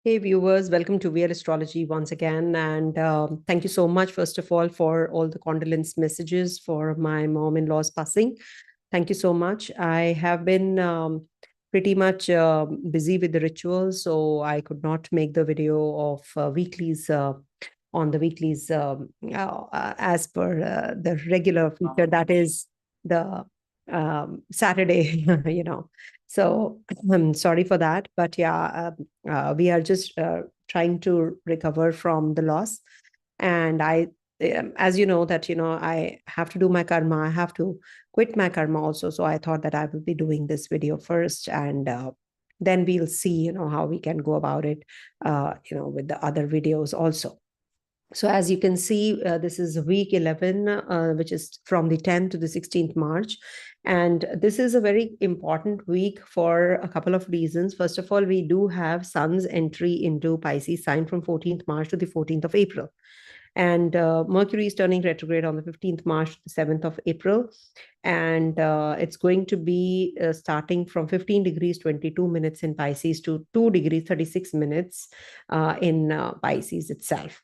Hey viewers, welcome to VL Astrology once again. And thank you so much, first of all the condolence messages for my mom-in-law's passing. Thank you so much. I have been pretty much busy with the rituals, so I could not make the video of weeklies on the weeklies as per the regular feature, that is the Saturday, So I'm sorry for that. But yeah, we are just trying to recover from the loss. And as you know, that, I have to do my karma. I have to quit my karma also. So I thought that I will be doing this video first, and then we'll see, how we can go about it, with the other videos also. So as you can see, this is week 11, which is from the 10th to the 16th March. And this is a very important week for a couple of reasons. First of all, we do have Sun's entry into Pisces sign from 14th March to the 14th of April. And Mercury is turning retrograde on the 15th March to the 7th of April. And it's going to be starting from 15 degrees 22 minutes in Pisces to 2 degrees 36 minutes in Pisces itself.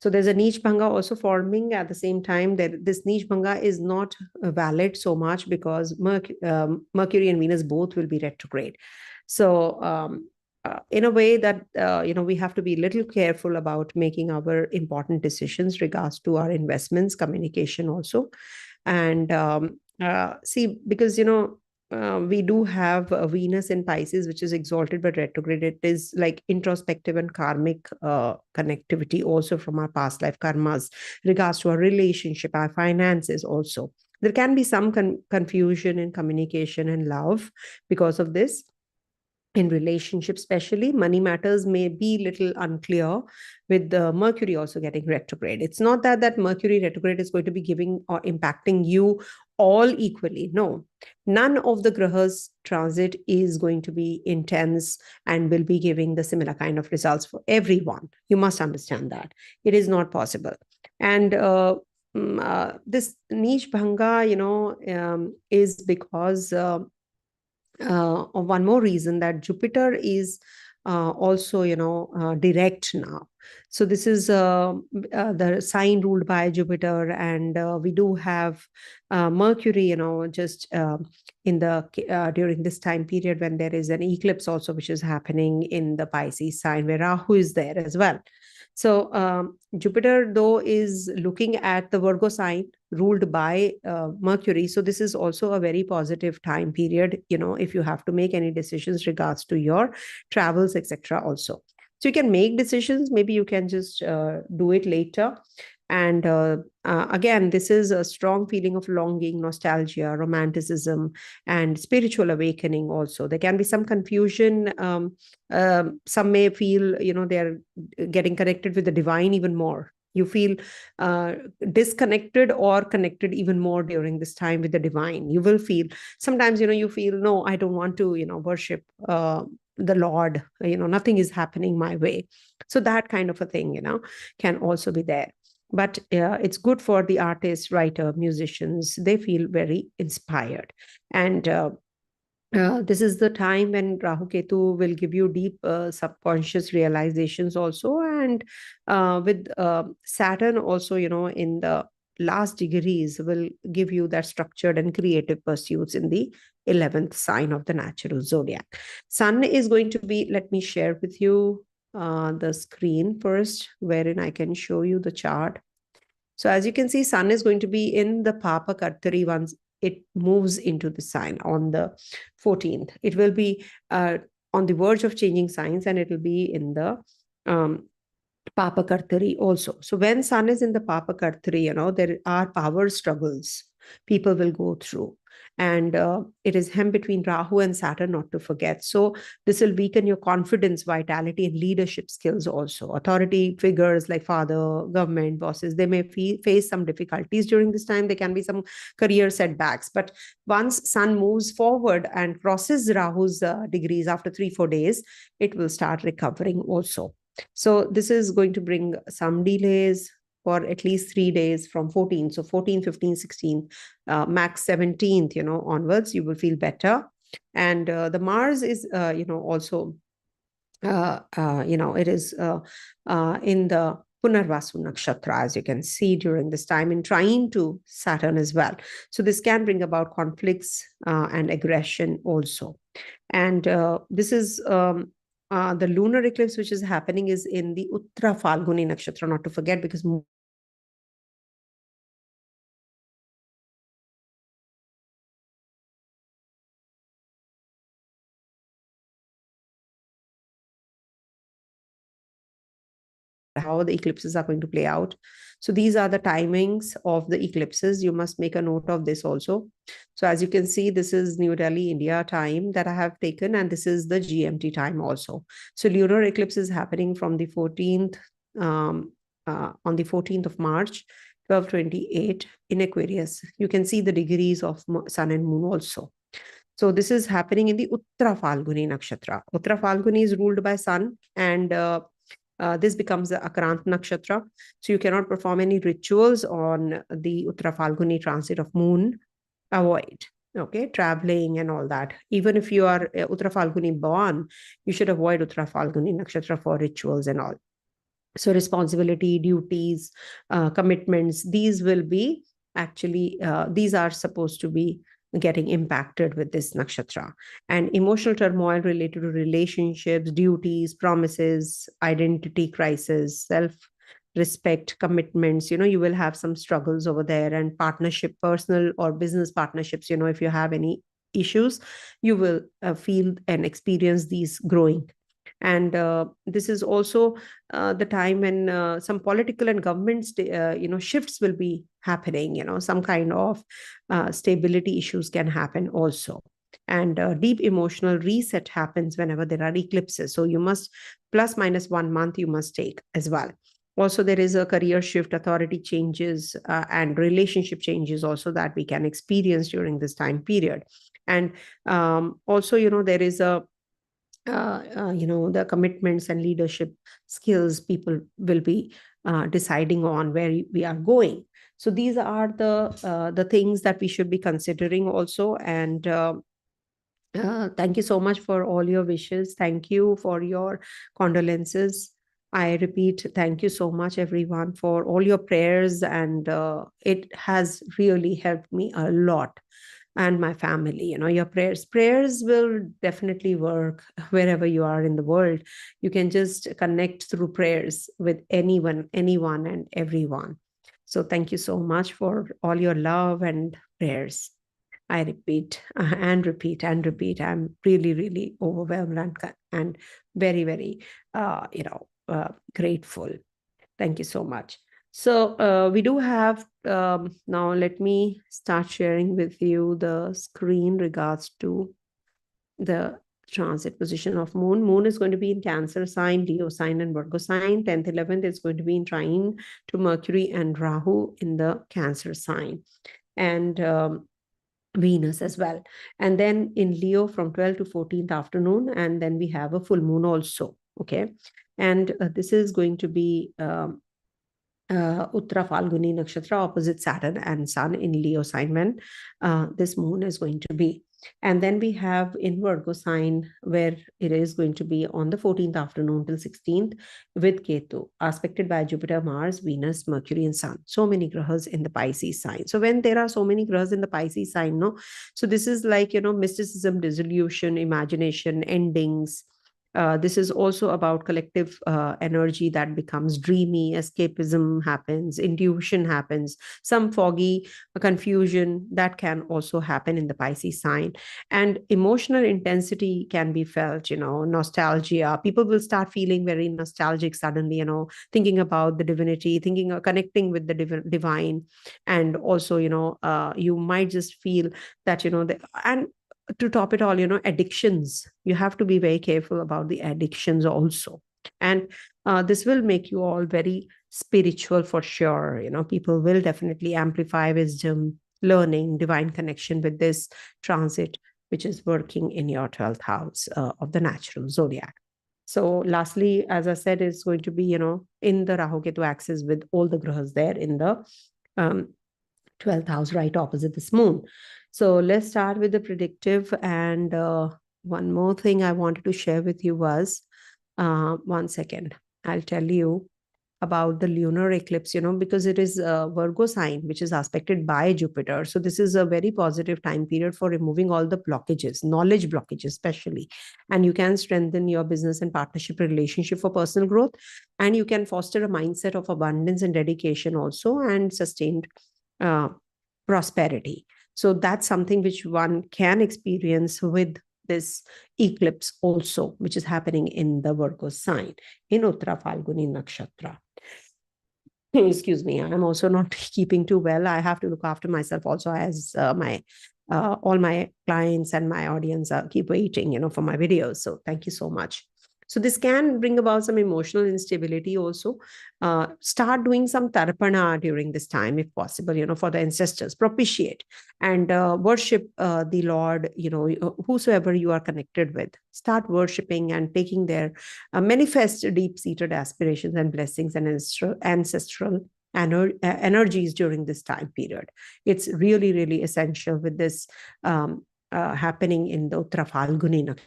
So there's a niche bhanga also forming at the same time. That this niche bhanga is not valid so much because Mercury and Venus both will be retrograde. So in a way that we have to be a little careful about making our important decisions regards to our investments, communication also. And see, because we do have Venus in Pisces, which is exalted but retrograde. It is like introspective and karmic connectivity also from our past life karmas, regards to our relationship, our finances also. There can be some confusion in communication and love because of this. In relationships, especially money matters may be little unclear with the Mercury also getting retrograde. It's not that Mercury retrograde is going to be giving or impacting you all equally. No, none of the grahas transit is going to be intense and will be giving the similar kind of results for everyone. You must understand that it is not possible. And this niche bhanga, is because one more reason, that Jupiter is also, direct now. So this is the sign ruled by Jupiter, and we do have Mercury, just in the during this time period when there is an eclipse also, which is happening in the Pisces sign where Rahu is there as well. So Jupiter, though, is looking at the Virgo sign ruled by Mercury. So this is also a very positive time period, if you have to make any decisions regards to your travels, etc. also. So you can make decisions. Maybe you can just do it later. And again, this is a strong feeling of longing, nostalgia, romanticism, and spiritual awakening also. There can be some confusion. Some may feel, they're getting connected with the divine even more. You feel disconnected or connected even more during this time with the divine. You will feel sometimes, you feel, no, I don't want to, worship the Lord. Nothing is happening my way. So that kind of a thing, can also be there. But it's good for the artists, writer, musicians. They feel very inspired. And this is the time when Rahu Ketu will give you deep subconscious realizations also. And with Saturn also, in the last degrees, will give you that structured and creative pursuits in the 11th sign of the natural zodiac. Sun is going to be, let me share with you the screen first, wherein I can show you the chart. So as you can see, Sun is going to be in the Papa Kartari once it moves into the sign on the 14th. It will be on the verge of changing signs, and it will be in the Papa Kartari also. So when Sun is in the Papa Kartari, there are power struggles people will go through. And it is hem between Rahu and Saturn, not to forget. So this will weaken your confidence, vitality, and leadership skills also. Authority figures like father, government, bosses, they may face some difficulties during this time. There can be some career setbacks. But once Sun moves forward and crosses Rahu's degrees after 3-4 days, it will start recovering also. So this is going to bring some delays for at least 3 days from 14. So 14, 15, 16, max 17th, onwards, you will feel better. And the Mars is, also it is in the Punarvasu Nakshatra, as you can see during this time, in trine to Saturn as well. So this can bring about conflicts and aggression also. And this is the lunar eclipse, which is happening, is in the Uttara Falguni Nakshatra, not to forget, because how the eclipses are going to play out. So these are the timings of the eclipses. You must make a note of this also. So as you can see, this is New Delhi, India time that I have taken, and this is the GMT time also. So lunar eclipse is happening from the 14th, on the 14th of March, 1228 in Aquarius. You can see the degrees of sun and moon also. So this is happening in the Uttara Falguni Nakshatra. Uttara Falguni is ruled by sun, and this becomes the Akrant Nakshatra. So you cannot perform any rituals on the Uttara Falguni transit of moon. Avoid, okay, traveling and all that. Even if you are Uttara Falguni born, you should avoid Uttara Falguni Nakshatra for rituals and all. So responsibility, duties, commitments, these will be actually, these are supposed to be getting impacted with this nakshatra. And emotional turmoil related to relationships, duties, promises, identity crisis, self respect, commitments, you will have some struggles over there. And partnership, personal or business partnerships, if you have any issues, you will feel and experience these growing. And this is also the time when some political and government shifts will be happening. Some kind of stability issues can happen also. And deep emotional reset happens whenever there are eclipses. So you must, plus minus 1 month, you must take as well. Also, there is a career shift, authority changes, and relationship changes also that we can experience during this time period. And also, there is a the commitments and leadership skills people will be deciding on where we are going. So these are the things that we should be considering also. And thank you so much for all your wishes. Thank you for your condolences. I repeat, thank you so much, everyone, for all your prayers. And it has really helped me a lot, and my family. Your prayers will definitely work wherever you are in the world. You can just connect through prayers with anyone and everyone. So thank you so much for all your love and prayers. I repeat and repeat and repeat. I'm really, really overwhelmed and very, very, grateful. Thank you so much. So we do have, now let me start sharing with you the screen regards to the transit position of moon. Moon is going to be in Cancer sign, Leo sign, and Virgo sign. 10th, 11th is going to be in trine to Mercury and Rahu in the Cancer sign. And Venus as well. And then in Leo from 12th to 14th afternoon. And then we have a full moon also. Okay. And this is going to be Uttara Falguni Nakshatra opposite Saturn and Sun in Leo sign when this moon is going to be. And then we have in Virgo sign where it is going to be on the 14th afternoon till 16th with Ketu, aspected by Jupiter, Mars, Venus, Mercury, and Sun. So many grahas in the Pisces sign. So when there are so many grahas in the Pisces sign, no, so this is like, mysticism, dissolution, imagination, endings. This is also about collective energy that becomes dreamy, escapism happens, intuition happens, some foggy confusion that can also happen in the Pisces sign. And emotional intensity can be felt, nostalgia. People will start feeling very nostalgic suddenly, thinking about the divinity, thinking or connecting with the divine. And also, you might just feel that, and to top it all, addictions. You have to be very careful about the addictions also. And this will make you all very spiritual for sure. People will definitely amplify wisdom, learning, divine connection with this transit, which is working in your 12th house of the natural zodiac. So lastly, as I said, it's going to be, in the Rahu Ketu axis with all the grahas there in the 12th house, right opposite this moon. So let's start with the predictive. And one more thing I wanted to share with you was One second, I'll tell you about the lunar eclipse, because it is a Virgo sign, which is aspected by Jupiter. So this is a very positive time period for removing all the blockages, knowledge blockages, especially. And you can strengthen your business and partnership relationship for personal growth. And you can foster a mindset of abundance and dedication also, and sustained uh, prosperity. So that's something which one can experience with this eclipse also, which is happening in the Virgo sign in Uttara Falguni Nakshatra. Excuse me, I'm also not keeping too well. I have to look after myself also, as my all my clients and my audience keep waiting, for my videos. So thank you so much. So this can bring about some emotional instability also. Start doing some tarpana during this time, if possible, for the ancestors. Propitiate and worship the Lord, whosoever you are connected with. Start worshiping and taking their manifest deep-seated aspirations and blessings and ancestral energies during this time period. It's really, really essential with this happening in the Uttara Falguni Nakshatra.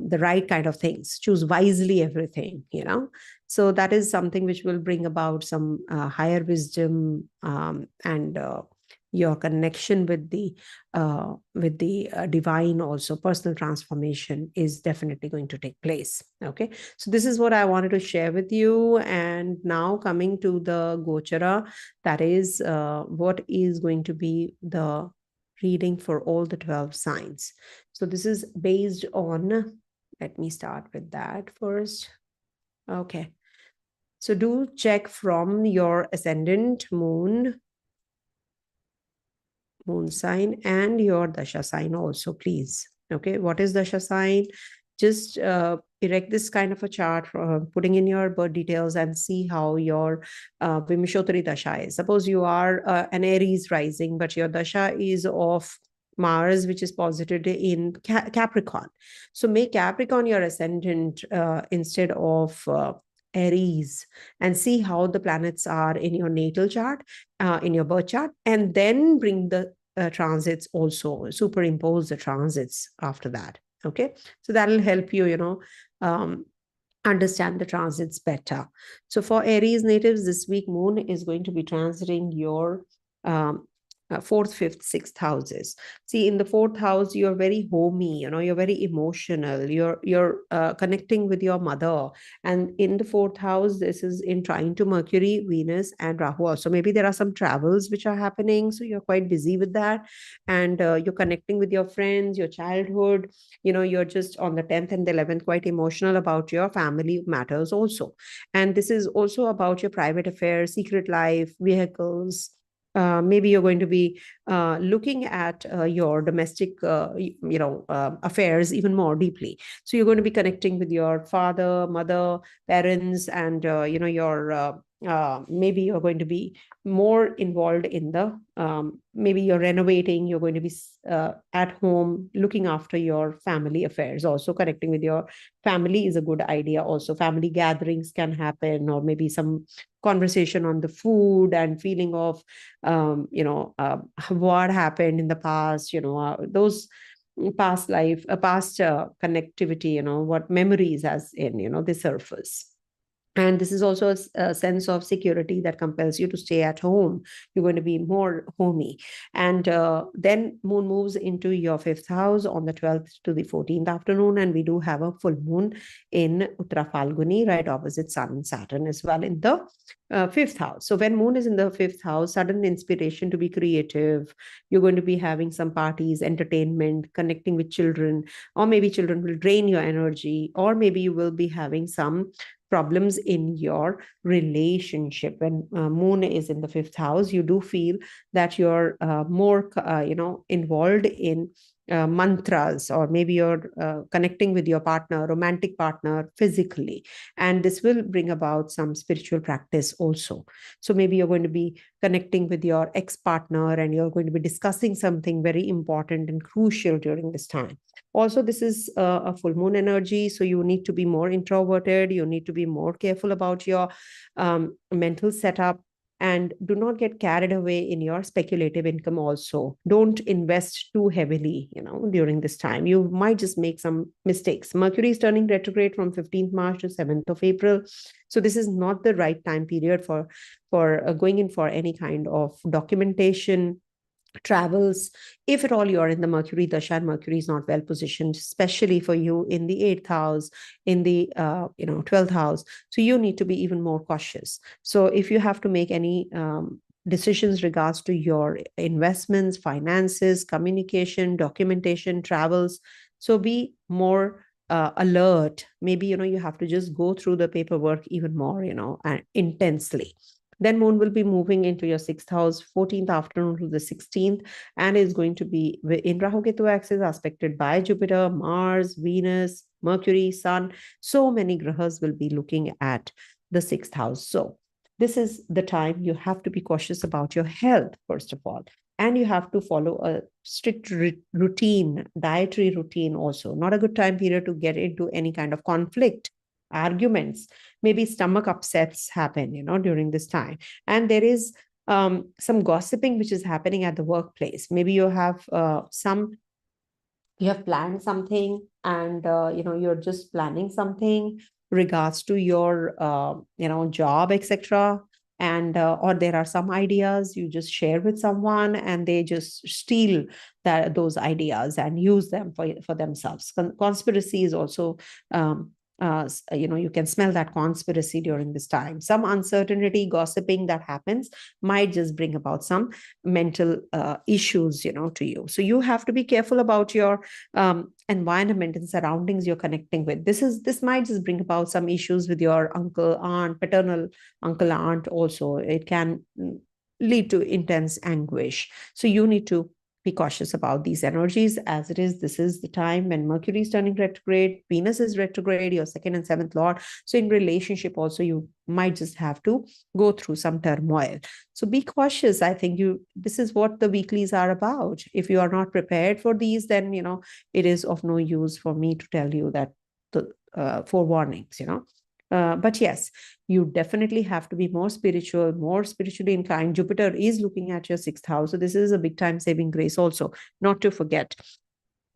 The right kind of things, choose wisely everything, so that is something which will bring about some higher wisdom, and your connection with the divine also. Personal transformation is definitely going to take place. Okay, so this is what I wanted to share with you. And now coming to the Gochara, that is what is going to be the reading for all the 12 signs. So this is based on, let me start with that first. Okay. So do check from your ascendant, moon sign, and your dasha sign also, please. Okay. What is dasha sign? Just erect this kind of a chart, putting in your birth details, and see how your Vimshottari dasha is. Suppose you are an Aries rising, but your dasha is of Mars, which is posited in Capricorn. So make Capricorn your ascendant instead of Aries, and see how the planets are in your natal chart, in your birth chart, and then bring the transits also, superimpose the transits after that. Okay, so that'll help you, understand the transits better. So for Aries natives, this week moon is going to be transiting your fourth, fifth, sixth houses. See, in the fourth house, you're very homey, you're very emotional, you're connecting with your mother. And in the fourth house, this is in trine to Mercury, Venus, and Rahu also. Maybe there are some travels which are happening, so you're quite busy with that. And you're connecting with your friends, your childhood. You're just on the 10th and the 11th quite emotional about your family matters also. And this is also about your private affairs, secret life, vehicles. Maybe you're going to be looking at your domestic, affairs even more deeply. So you're going to be connecting with your father, mother, parents, and your maybe you're going to be more involved in the maybe you're renovating. You're going to be at home looking after your family affairs. Also connecting with your family is a good idea. Also family gatherings can happen, or maybe some conversation on the food and feeling of what happened in the past, those past life, past connectivity, what memories as in, they surface. And this is also a sense of security that compels you to stay at home. You're going to be more homey. And then moon moves into your fifth house on the 12th to the 14th afternoon. And we do have a full moon in Uttara Falguni, right opposite Sun and Saturn as well in the fifth house. So when moon is in the fifth house, sudden inspiration to be creative. You're going to be having some parties, entertainment, connecting with children, or maybe children will drain your energy, or maybe you will be having some problems in your relationship. When moon is in the fifth house, you do feel that you're more involved in mantras, or maybe you're connecting with your partner, romantic partner, physically, and this will bring about some spiritual practice also. So maybe you're going to be connecting with your ex-partner, and you're going to be discussing something very important and crucial during this time. Also, this is a full moon energy, so you need to be more introverted. You need to be more careful about your mental setup. And do not get carried away in your speculative income also. Don't invest too heavily, during this time. You might just make some mistakes. Mercury is turning retrograde from 15th March to 7th of April. So this is not the right time period for going in for any kind of documentation, travels. If at all you're in the Mercury dasha and Mercury is not well positioned, especially for you in the 8th house, in the 12th house, so you need to be even more cautious. So if you have to make any decisions regards to your investments, finances, communication, documentation, travels, so be more alert. Maybe you have to just go through the paperwork even more, and intensely. Then moon will be moving into your 6th house, 14th afternoon to the 16th, and is going to be in Rahu Ketu axis, aspected by Jupiter, Mars, Venus, Mercury, Sun. So many grahas will be looking at the 6th house. So this is the time you have to be cautious about your health, first of all. And you have to follow a strict routine, dietary routine also. Not a good time period to get into any kind of conflict, arguments. Maybe stomach upsets happen, during this time. And there is some gossiping which is happening at the workplace. Maybe you have planned something, and you're just planning something regards to your job, etc. And or there are some ideas you just share with someone, and they just steal those ideas and use them for themselves. Conspiracy is also you can smell that conspiracy during this time. Some uncertainty, gossiping that happens might just bring about some mental issues, to you. So you have to be careful about your environment and surroundings you're connecting with. This might just bring about some issues with your uncle, aunt, paternal uncle, aunt also. It can lead to intense anguish. So you need to be cautious about these energies. As it is, this is the time when Mercury is turning retrograde, Venus is retrograde, your 2nd and 7th lord. So in relationship also, you might just have to go through some turmoil. So be cautious. I think this is what the weeklies are about. If you are not prepared for these, then it is of no use for me to tell you that the forewarnings. But yes, you definitely have to be more spiritual, more spiritually inclined. Jupiter is looking at your 6th house. So this is a big time saving grace also, not to forget,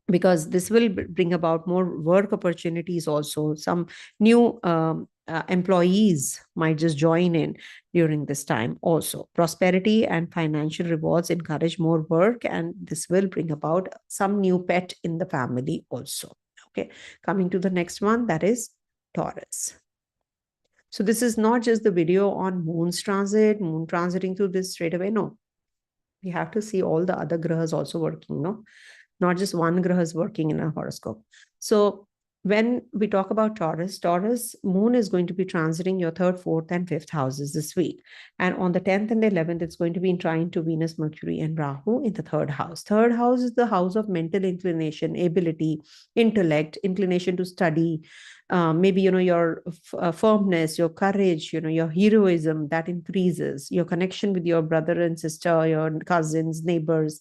because this will bring about more work opportunities also. Some new employees might just join in during this time also. Prosperity and financial rewards encourage more work, and this will bring about some new pet in the family also. Okay, coming to the next one, that is Taurus. So this is not just the video on moon transiting through this straight away. No, we have to see all the other grahas also working, no? Not just one graha is working in a horoscope. So when we talk about Taurus, moon is going to be transiting your 3rd, 4th, and 5th houses this week. And on the 10th and 11th, it's going to be in trine to Venus, Mercury, and Rahu in the 3rd house. 3rd house is the house of mental inclination, ability, intellect, inclination to study, maybe, your firmness, your courage, your heroism that increases, your connection with your brother and sister, your cousins, neighbors,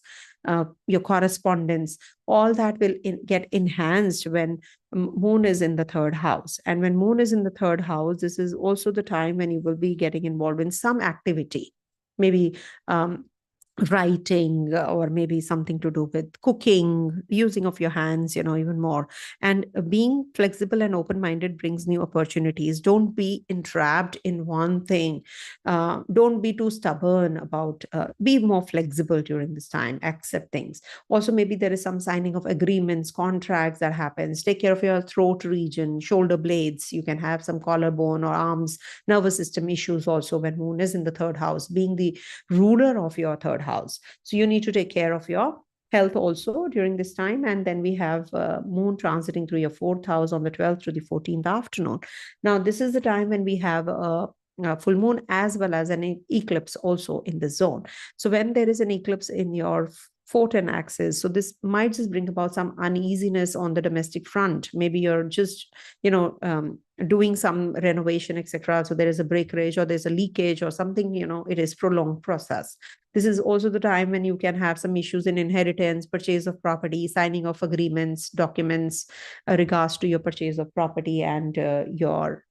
your correspondence, all that will get enhanced when moon is in the 3rd house. And when moon is in the 3rd house, this is also the time when you will be getting involved in some activity, maybe writing, or maybe something to do with cooking, using of your hands, even more. And being flexible and open-minded brings new opportunities. Don't be entrapped in one thing. Don't be too stubborn about, be more flexible during this time, accept things. Also, maybe there is some signing of agreements, contracts that happens. Take care of your throat region, shoulder blades. You can have some collarbone or arms, nervous system issues also when moon is in the 3rd house, being the ruler of your 3rd house. So you need to take care of your health also during this time. And then we have moon transiting through your 4th house on the 12th to the 14th afternoon. Now, this is the time when we have a full moon as well as an eclipse also in the zone. So when there is an eclipse in your 4th axis, so this might just bring about some uneasiness on the domestic front. Maybe you're just doing some renovation, etc. So there is a breakage or there's a leakage or something, it is prolonged process. This is also the time when you can have some issues in inheritance, purchase of property, signing of agreements, documents regards to your purchase of property and your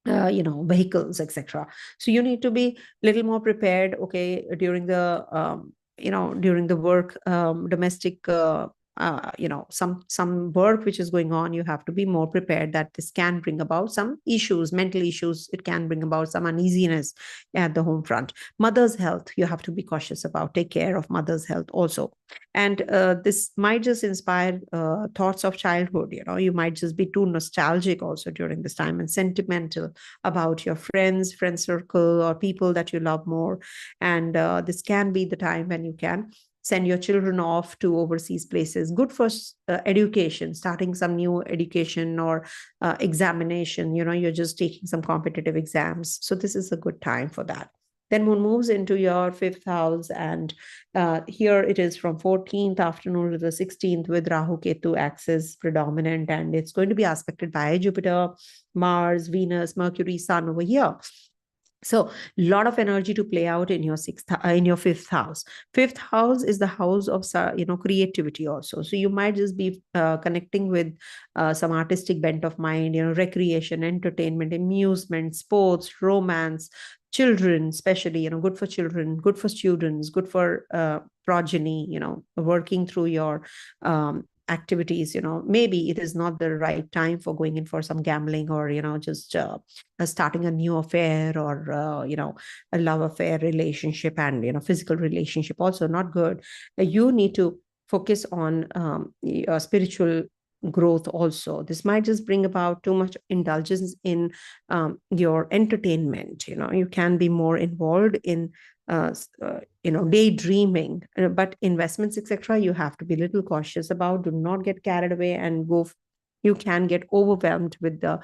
vehicles, etc. So you need to be a little more prepared, okay, during the during the work, domestic, some work which is going on. You have to be more prepared that this can bring about some issues, mental issues. It can bring about some uneasiness at the home front. Mother's health, you have to be cautious about. Take care of mother's health also. And this might just inspire thoughts of childhood. You might just be too nostalgic also during this time, and sentimental about your friend circle, or people that you love more. And this can be the time when you can send your children off to overseas places, good for education, starting some new education or examination. You're just taking some competitive exams, so this is a good time for that. Then moon moves into your fifth house, and here it is from 14th afternoon to the 16th, with Rahu Ketu axis predominant, and it's going to be aspected by Jupiter, Mars, Venus, Mercury, Sun over here. So a lot of energy to play out in your in your fifth house. Fifth house is the house of creativity also. So you might just be connecting with some artistic bent of mind, recreation, entertainment, amusement, sports, romance, children, especially, good for children, good for students, good for progeny, working through your activities. Maybe it is not the right time for going in for some gambling, or just starting a new affair, or a love affair relationship, and physical relationship also not good. You need to focus on your spiritual growth also. This might just bring about too much indulgence in your entertainment. You can be more involved in daydreaming, but investments, etc., you have to be a little cautious about. Do not get carried away and you can get overwhelmed with the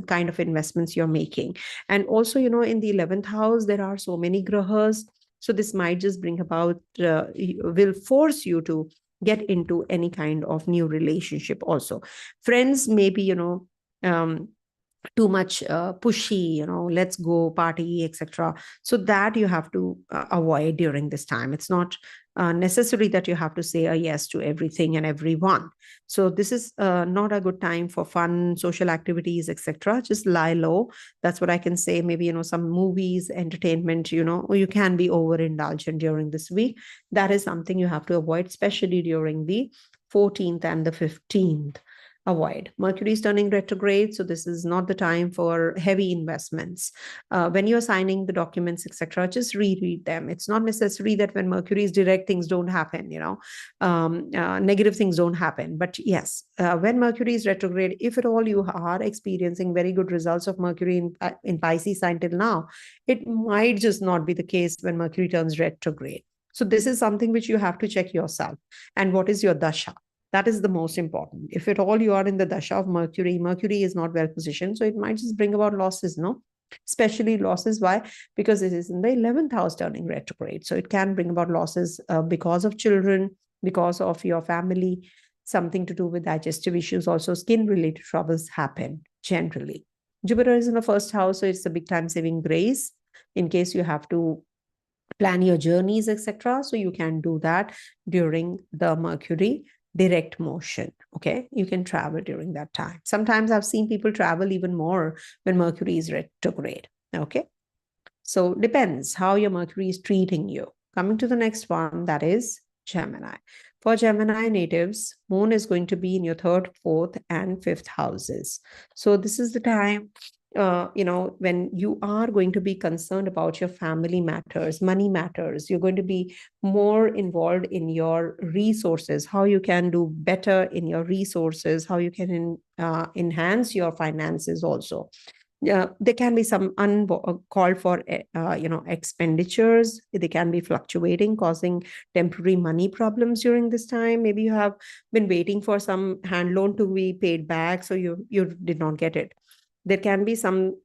kind of investments you're making. And also, in the 11th house, there are so many grahas. So this might just bring about, will force you to get into any kind of new relationship also. Friends, maybe, too much pushy, let's go party, etc. So that you have to avoid during this time. It's not necessary that you have to say a yes to everything and everyone. So this is not a good time for fun, social activities, etc. Just lie low. That's what I can say. Maybe, some movies, entertainment, you can be overindulgent during this week. That is something you have to avoid, especially during the 14th and the 15th. Avoid. Mercury is turning retrograde, so this is not the time for heavy investments. When you're signing the documents, etc., just reread them. It's not necessary that when Mercury is direct, things don't happen, negative things don't happen. But yes, when Mercury is retrograde, if at all you are experiencing very good results of Mercury in Pisces sign till now, it might just not be the case when Mercury turns retrograde. So this is something which you have to check yourself. And what is your dasha? That is the most important. If at all you are in the dasha of Mercury, Mercury is not well positioned, so it might just bring about losses, no? Especially losses. Why? Because it is in the 11th house turning retrograde. So it can bring about losses because of children, because of your family, something to do with digestive issues. Also, skin-related troubles happen generally. Jupiter is in the first house, so it's a big time saving grace in case you have to plan your journeys, etc. So you can do that during the Mercury direct motion. Okay, you can travel during that time. Sometimes I've seen people travel even more when Mercury is retrograde. Okay, so depends how your Mercury is treating you. Coming to the next one, that is Gemini. For Gemini natives, moon is going to be in your third, fourth, and fifth houses. So this is the time when you are going to be concerned about your family matters, money matters. You're going to be more involved in your resources, how you can do better in your resources, how you can enhance your finances also. There can be some uncalled for, expenditures. They can be fluctuating, causing temporary money problems during this time. Maybe you have been waiting for some hand loan to be paid back, so you did not get it. There can be some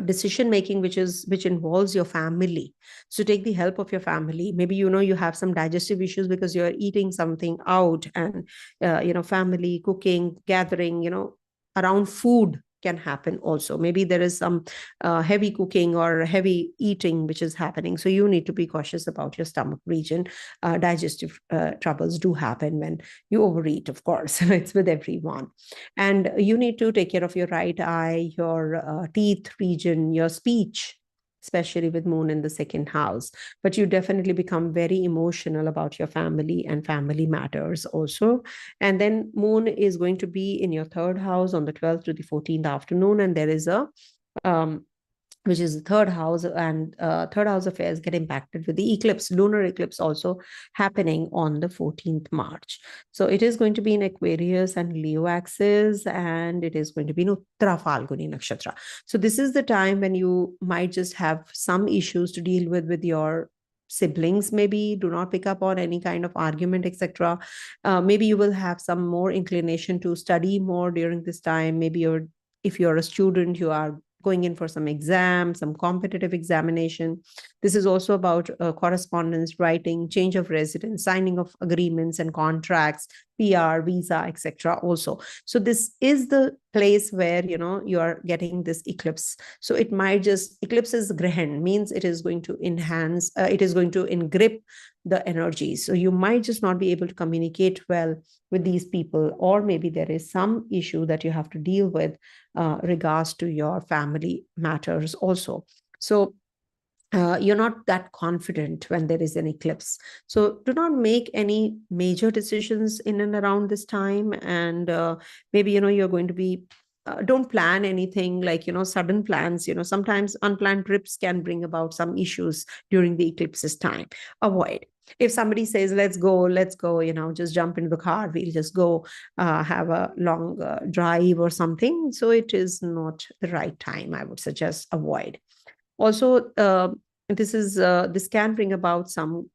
decision making which involves your family. So take the help of your family. Maybe you have some digestive issues because you're eating something out, and family cooking, gathering, around food can happen also. Maybe there is some heavy cooking or heavy eating which is happening. So you need to be cautious about your stomach region. Digestive troubles do happen when you overeat, of course. It's with everyone. And you need to take care of your right eye, your teeth region, your speech, especially with moon in the second house. But you definitely become very emotional about your family and family matters also. And then moon is going to be in your third house on the 12th to the 14th afternoon. And there is a um, which is the third house, and third house affairs get impacted with the eclipse, lunar eclipse also happening on the 14th March. So it is going to be in Aquarius and Leo axis, and it is going to be in Uttara Falguni Nakshatra. So this is the time when you might just have some issues to deal with your siblings. Maybe do not pick up on any kind of argument, etc. Maybe you will have some more inclination to study more during this time. Maybe if you're a student, you are going in for some exam, some competitive examination. This is also about correspondence, writing, change of residence, signing of agreements and contracts, PR, visa, etc. also. So this is the place where, you are getting this eclipse. So it might just, eclipse is grahan, means it is going to enhance, it is going to engrip the energy. So you might just not be able to communicate well with these people, or maybe there is some issue that you have to deal with regards to your family matters also. So you're not that confident when there is an eclipse. So do not make any major decisions in and around this time. And maybe, you're going to be, don't plan anything like, sudden plans. Sometimes unplanned trips can bring about some issues during the eclipse's time. Avoid. If somebody says, let's go, just jump into the car, we'll just go have a long drive or something. So it is not the right time. I would suggest avoid. Also, this can bring about some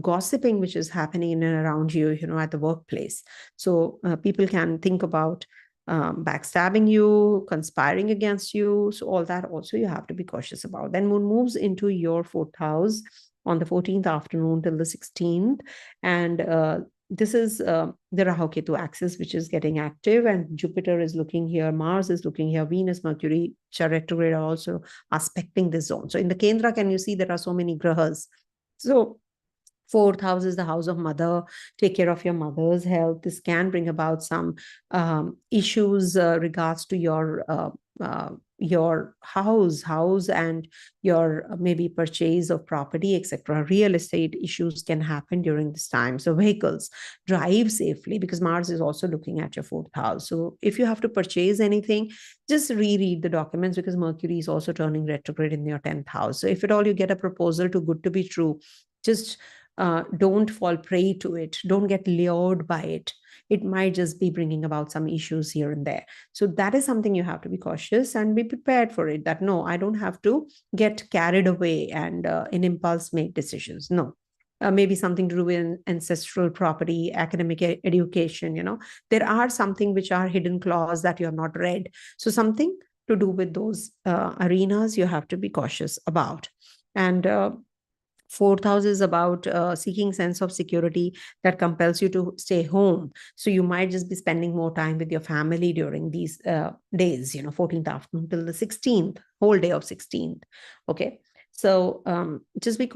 gossiping which is happening in and around you, at the workplace. So people can think about backstabbing you, conspiring against you. So all that also you have to be cautious about. Then moon moves into your fourth house on the 14th afternoon till the 16th. And this is the Rahu Ketu axis, which is getting active, and Jupiter is looking here, Mars is looking here, Venus, Mercury, retrograde are also aspecting this zone. So in the Kendra, can you see there are so many grahas? So fourth house is the house of mother. Take care of your mother's health. This can bring about some issues regards to your house and your maybe purchase of property, etc. Real estate issues can happen during this time. So vehicles, drive safely, because Mars is also looking at your fourth house. So if you have to purchase anything, just reread the documents, because Mercury is also turning retrograde in your 10th house. So if at all you get a proposal too good to be true, just don't fall prey to it. Don't get lured by it. It might just be bringing about some issues here and there. So that is something you have to be cautious and be prepared for it, that no, I don't have to get carried away and in impulse make decisions. No. Maybe something to do with ancestral property, academic education. There are something which are hidden clause that you have not read. So something to do with those arenas you have to be cautious about. And fourth house is about seeking sense of security that compels you to stay home. So you might just be spending more time with your family during these days, 14th afternoon till the 16th, whole day of 16th. Okay. So just be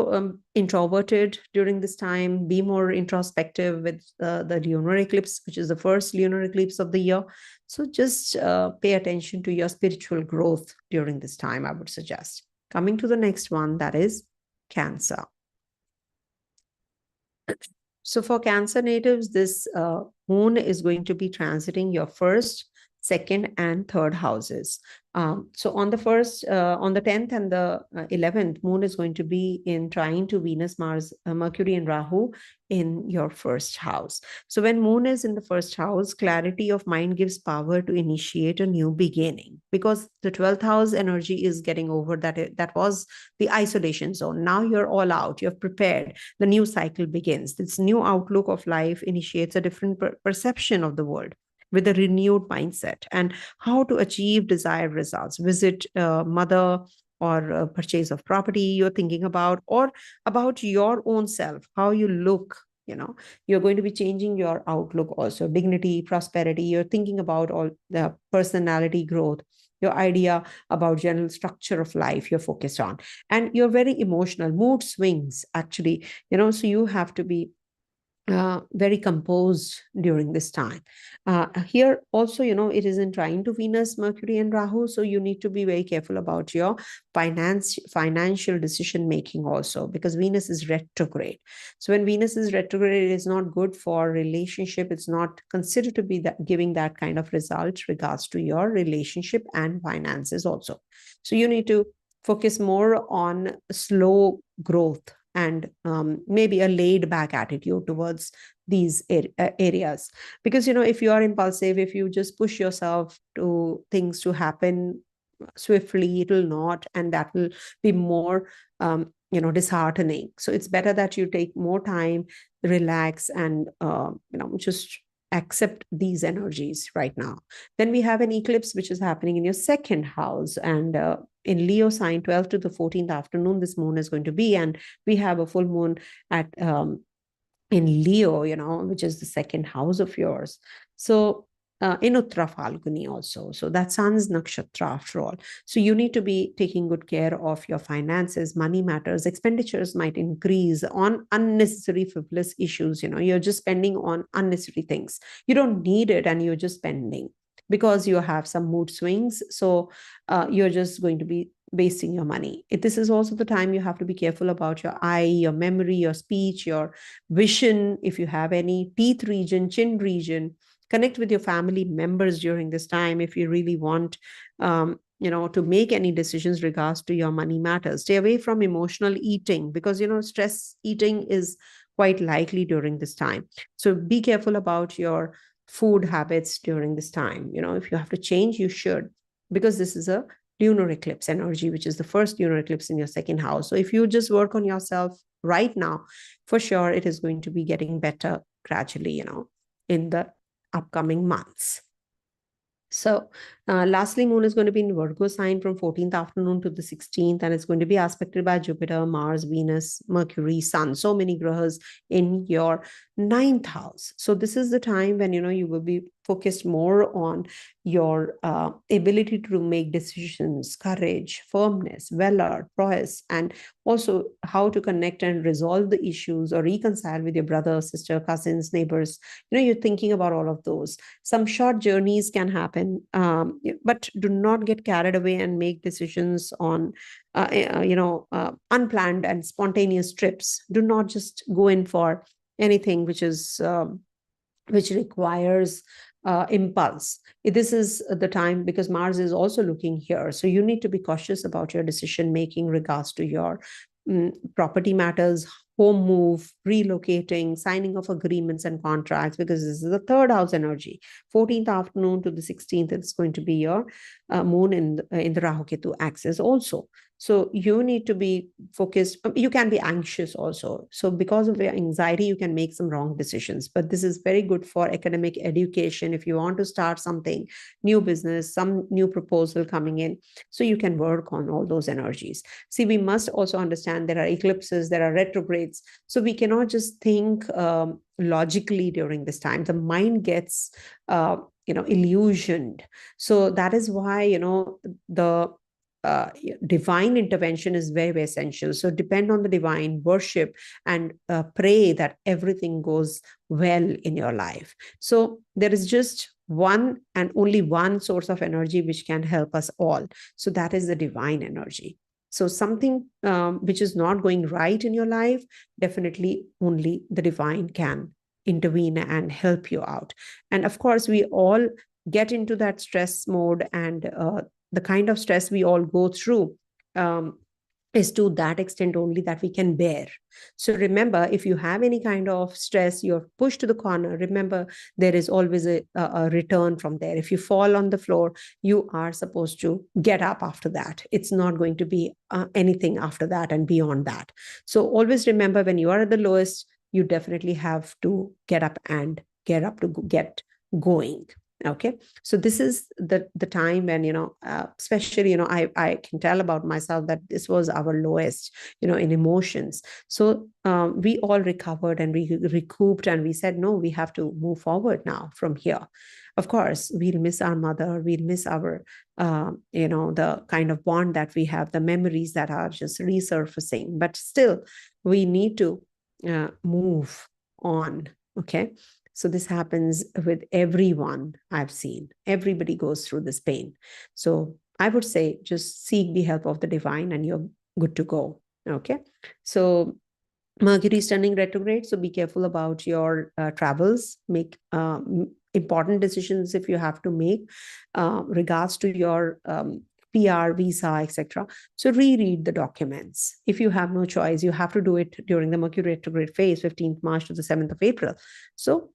introverted during this time. Be more introspective with the lunar eclipse, which is the first lunar eclipse of the year. So just pay attention to your spiritual growth during this time, I would suggest. Coming to the next one, that is Cancer. So for Cancer natives, this moon is going to be transiting your first, second, and third houses. So on the 10th and the 11th, moon is going to be in trine to Venus, Mars, Mercury, and Rahu in your first house. So when moon is in the first house, clarity of mind gives power to initiate a new beginning, because the 12th house energy is getting over that was the isolation zone. Now you're all out, you're prepared. The new cycle begins. This new outlook of life initiates a different perception of the world, with a renewed mindset, and how to achieve desired results. Visit mother, or purchase of property you're thinking about, or about your own self, how you look. You're going to be changing your outlook also. Dignity, prosperity, you're thinking about all the personality growth. your idea about general structure of life you're focused on. And you're very emotional, mood swings actually, so you have to be very composed during this time. Here also, it is in trine to Venus, Mercury, and Rahu. So you need to be very careful about your financial decision making also, because Venus is retrograde. So when Venus is retrograde, it is not good for relationship. It's not considered to be that giving that kind of result regards to your relationship and finances also. So you need to focus more on slow growth and maybe a laid back attitude towards these areas. Because if you are impulsive, if you just push yourself to things to happen swiftly, it will not, and that will be more disheartening. So it's better that you take more time, relax, and just accept these energies right now. Then we have an eclipse which is happening in your second house, and in Leo sign, 12th to the 14th afternoon this moon is going to be, and we have a full moon at in Leo, which is the second house of yours. So in Uttara Falguni also. So that sun's nakshatra after all. So you need to be taking good care of your finances, money matters, expenditures might increase on unnecessary frivolous issues. You're just spending on unnecessary things. You don't need it and you're just spending because you have some mood swings. So you're just going to be wasting your money. This is also the time you have to be careful about your eye, your memory, your speech, your vision, if you have any, teeth region, chin region. Connect with your family members during this time if you really want to make any decisions regards to your money matters. Stay away from emotional eating, because stress eating is quite likely during this time. So be careful about your food habits during this time. If you have to change, you should, because this is a lunar eclipse energy, which is the first lunar eclipse in your second house. So if you just work on yourself right now, for sure it is going to be getting better gradually, in the upcoming months. So lastly, moon is going to be in Virgo sign from 14th afternoon to the 16th, and it's going to be aspected by Jupiter, Mars, Venus, Mercury, Sun, so many grahas in your ninth house. So this is the time when you will be focused more on your ability to make decisions, courage, firmness, valor, prowess, and also how to connect and resolve the issues or reconcile with your brother, sister, cousins, neighbors. You're thinking about all of those. Some short journeys can happen, but do not get carried away and make decisions on unplanned and spontaneous trips. Do not just go in for anything which requires impulse. This is the time, because Mars is also looking here. So you need to be cautious about your decision making regards to your property matters, home move, relocating, signing of agreements and contracts, because this is the third house energy. 14th afternoon to the 16th, it's going to be your moon in the Rahu Ketu axis also. So you need to be focused. You can be anxious also. So because of your anxiety, you can make some wrong decisions. But this is very good for academic education. If you want to start something, new business, some new proposal coming in, so you can work on all those energies. See, we must also understand there are eclipses, there are retrogrades. So we cannot just think logically during this time. The mind gets illusioned. So that is why the divine intervention is very, very essential. So depend on the divine, worship, and pray that everything goes well in your life. So there is just one and only one source of energy which can help us all. So that is the divine energy. So something which is not going right in your life, definitely only the divine can intervene and help you out. And of course, we all get into that stress mode, and the kind of stress we all go through is to that extent only that we can bear. So remember, if you have any kind of stress, you're pushed to the corner, remember there is always a return from there. If you fall on the floor, you are supposed to get up after that. It's not going to be anything after that and beyond that. So always remember, when you are at the lowest, you definitely have to get up to get going. Okay, so this is the time when, especially, I can tell about myself that this was our lowest, in emotions. So we all recovered and we recouped, and we said, no, we have to move forward now from here. Of course, we'll miss our mother, we'll miss our the kind of bond that we have, the memories that are just resurfacing, but still we need to move on. Okay, so this happens with everyone I've seen. Everybody goes through this pain. So I would say just seek the help of the divine and you're good to go. Okay. So Mercury is turning retrograde. So be careful about your travels. Make important decisions if you have to make regards to your PR, visa, etc. So reread the documents. If you have no choice, you have to do it during the Mercury retrograde phase, 15th March to the 7th of April. So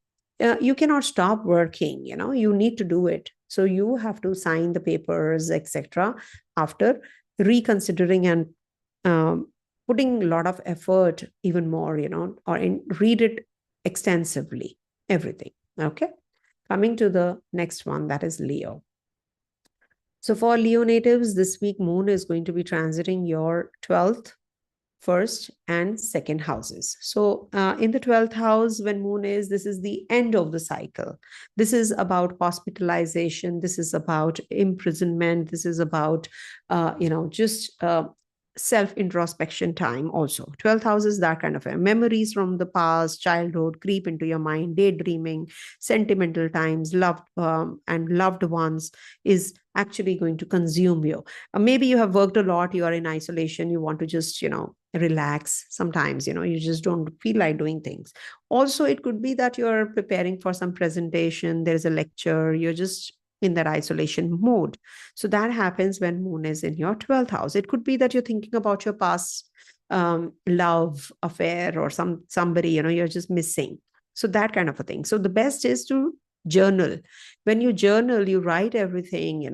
you cannot stop working, you need to do it. So you have to sign the papers, etc. after reconsidering and putting a lot of effort even more, or read it extensively, everything. Okay. Coming to the next one, that is Leo. So for Leo natives, this week moon is going to be transiting your 12th, first and second houses. So in the 12th house, when moon is, this is the end of the cycle. This is about hospitalization. This is about imprisonment. This is about, just self-introspection time also. 12th house is that kind of memories from the past, childhood creep into your mind, daydreaming, sentimental times, loved and loved ones is actually going to consume you. Maybe you have worked a lot, you are in isolation, you want to just, relax sometimes, you just don't feel like doing things. Also, it could be that you're preparing for some presentation, there's a lecture, you're just in that isolation mode. So that happens when moon is in your 12th house. It could be that you're thinking about your past love affair or somebody, you're just missing. So that kind of a thing. So the best is to journal. When you journal, you write everything,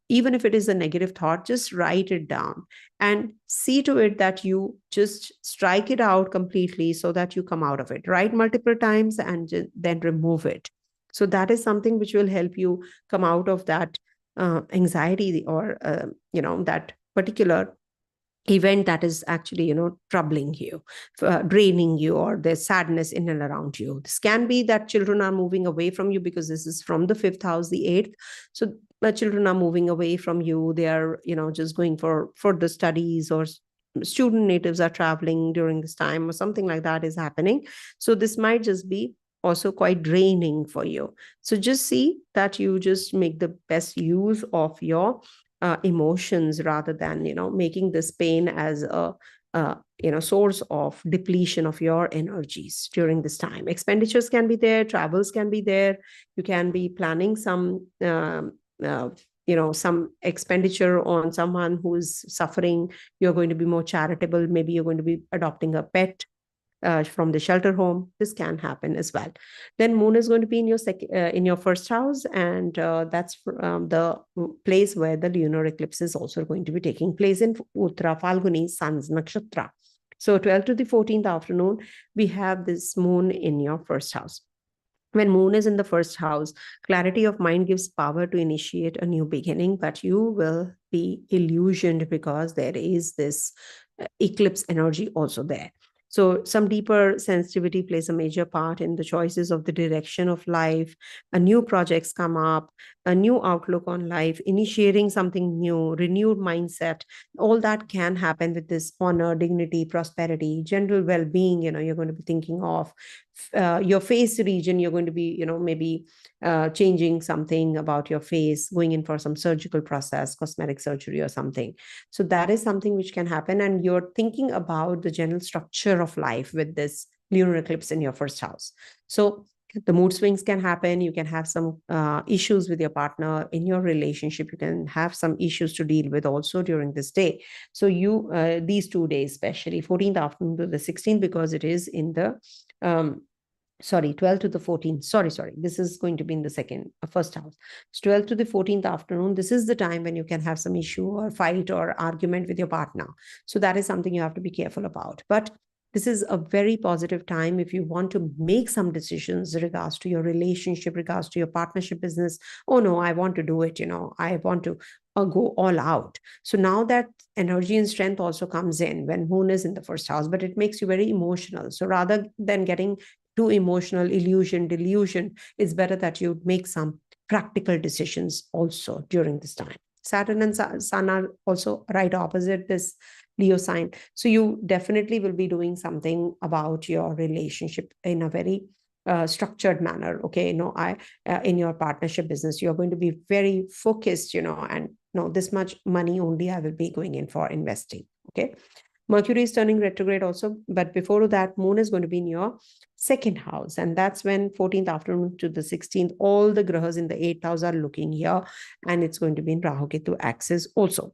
even if it is a negative thought, just write it down and see to it that you just strike it out completely so that you come out of it. Write multiple times and then remove it. So that is something which will help you come out of that anxiety or, that particular event that is actually, troubling you, draining you, or there's sadness in and around you. This can be that children are moving away from you, because this is from the 5th house, the 8th. So the children are moving away from you. They are, just going for the studies, or student natives are traveling during this time, or something like that is happening. So this might just be also quite draining for you. So just see that you just make the best use of your emotions, rather than making this pain as a source of depletion of your energies during this time. Expenditures can be there, travels can be there. You can be planning some some expenditure on someone who is suffering. You're going to be more charitable. Maybe you're going to be adopting a pet from the shelter home. This can happen as well. Then moon is going to be in your in your first house, and that's the place where the lunar eclipse is also going to be taking place, in Uttara Falguni Sun's nakshatra. So 12th to the 14th afternoon, we have this moon in your first house. When moon is in the first house, clarity of mind gives power to initiate a new beginning, but you will be illusioned because there is this eclipse energy also there. So some deeper sensitivity plays a major part in the choices of the direction of life. A new projects come up, a new outlook on life, initiating something new, renewed mindset. All that can happen with this honor, dignity, prosperity, general well-being. You're going to be thinking of your face region. You're going to be, maybe changing something about your face, going in for some surgical process, cosmetic surgery or something. So that is something which can happen. And you're thinking about the general structure of life with this lunar eclipse in your first house. So the mood swings can happen. You can have some issues with your partner in your relationship. You can have some issues to deal with also during this day. So these 2 days, especially 14th afternoon to the 16th, because it is in the 12th to the 14th. Sorry. This is going to be in the first house. So 12th to the 14th afternoon, this is the time when you can have some issue or fight or argument with your partner. So that is something you have to be careful about. But This is a very positive time if you want to make some decisions regards to your relationship, regards to your partnership business. Oh no, I want to do it, I want to go all out. So now that energy and strength also comes in when moon is in the first house, but it makes you very emotional. So rather than getting too emotional, delusion, it's better that you make some practical decisions also during this time. Saturn and Sun are also right opposite this Leo sign. So you definitely will be doing something about your relationship in a very structured manner. Okay, in your partnership business, you're going to be very focused, and no, this much money only I will be going in for investing. Okay. Mercury is turning retrograde also, but before that, Moon is going to be in your second house. And that's when 14th afternoon to the 16th, all the grahas in the 8th house are looking here, and it's going to be in Rahu Ketu axis also.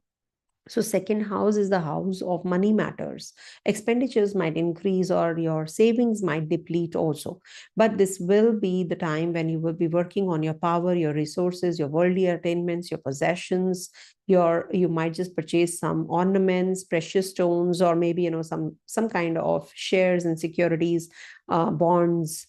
So second house is the house of money matters. Expenditures might increase or your savings might deplete also. But this will be the time when you will be working on your power, your resources, your worldly attainments, your possessions. You might just purchase some ornaments, precious stones, or maybe some kind of shares and securities, bonds.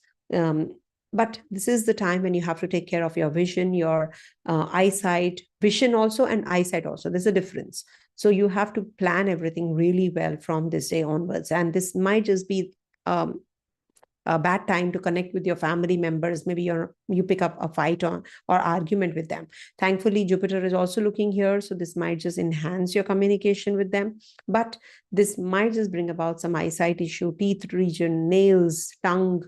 But this is the time when you have to take care of your vision, your eyesight, vision also, and eyesight also. There's a difference. So you have to plan everything really well from this day onwards. And this might just be a bad time to connect with your family members. Maybe you pick up a fight or argument with them. Thankfully, Jupiter is also looking here. So this might just enhance your communication with them. But this might just bring about some eyesight issue, teeth region, nails, tongue.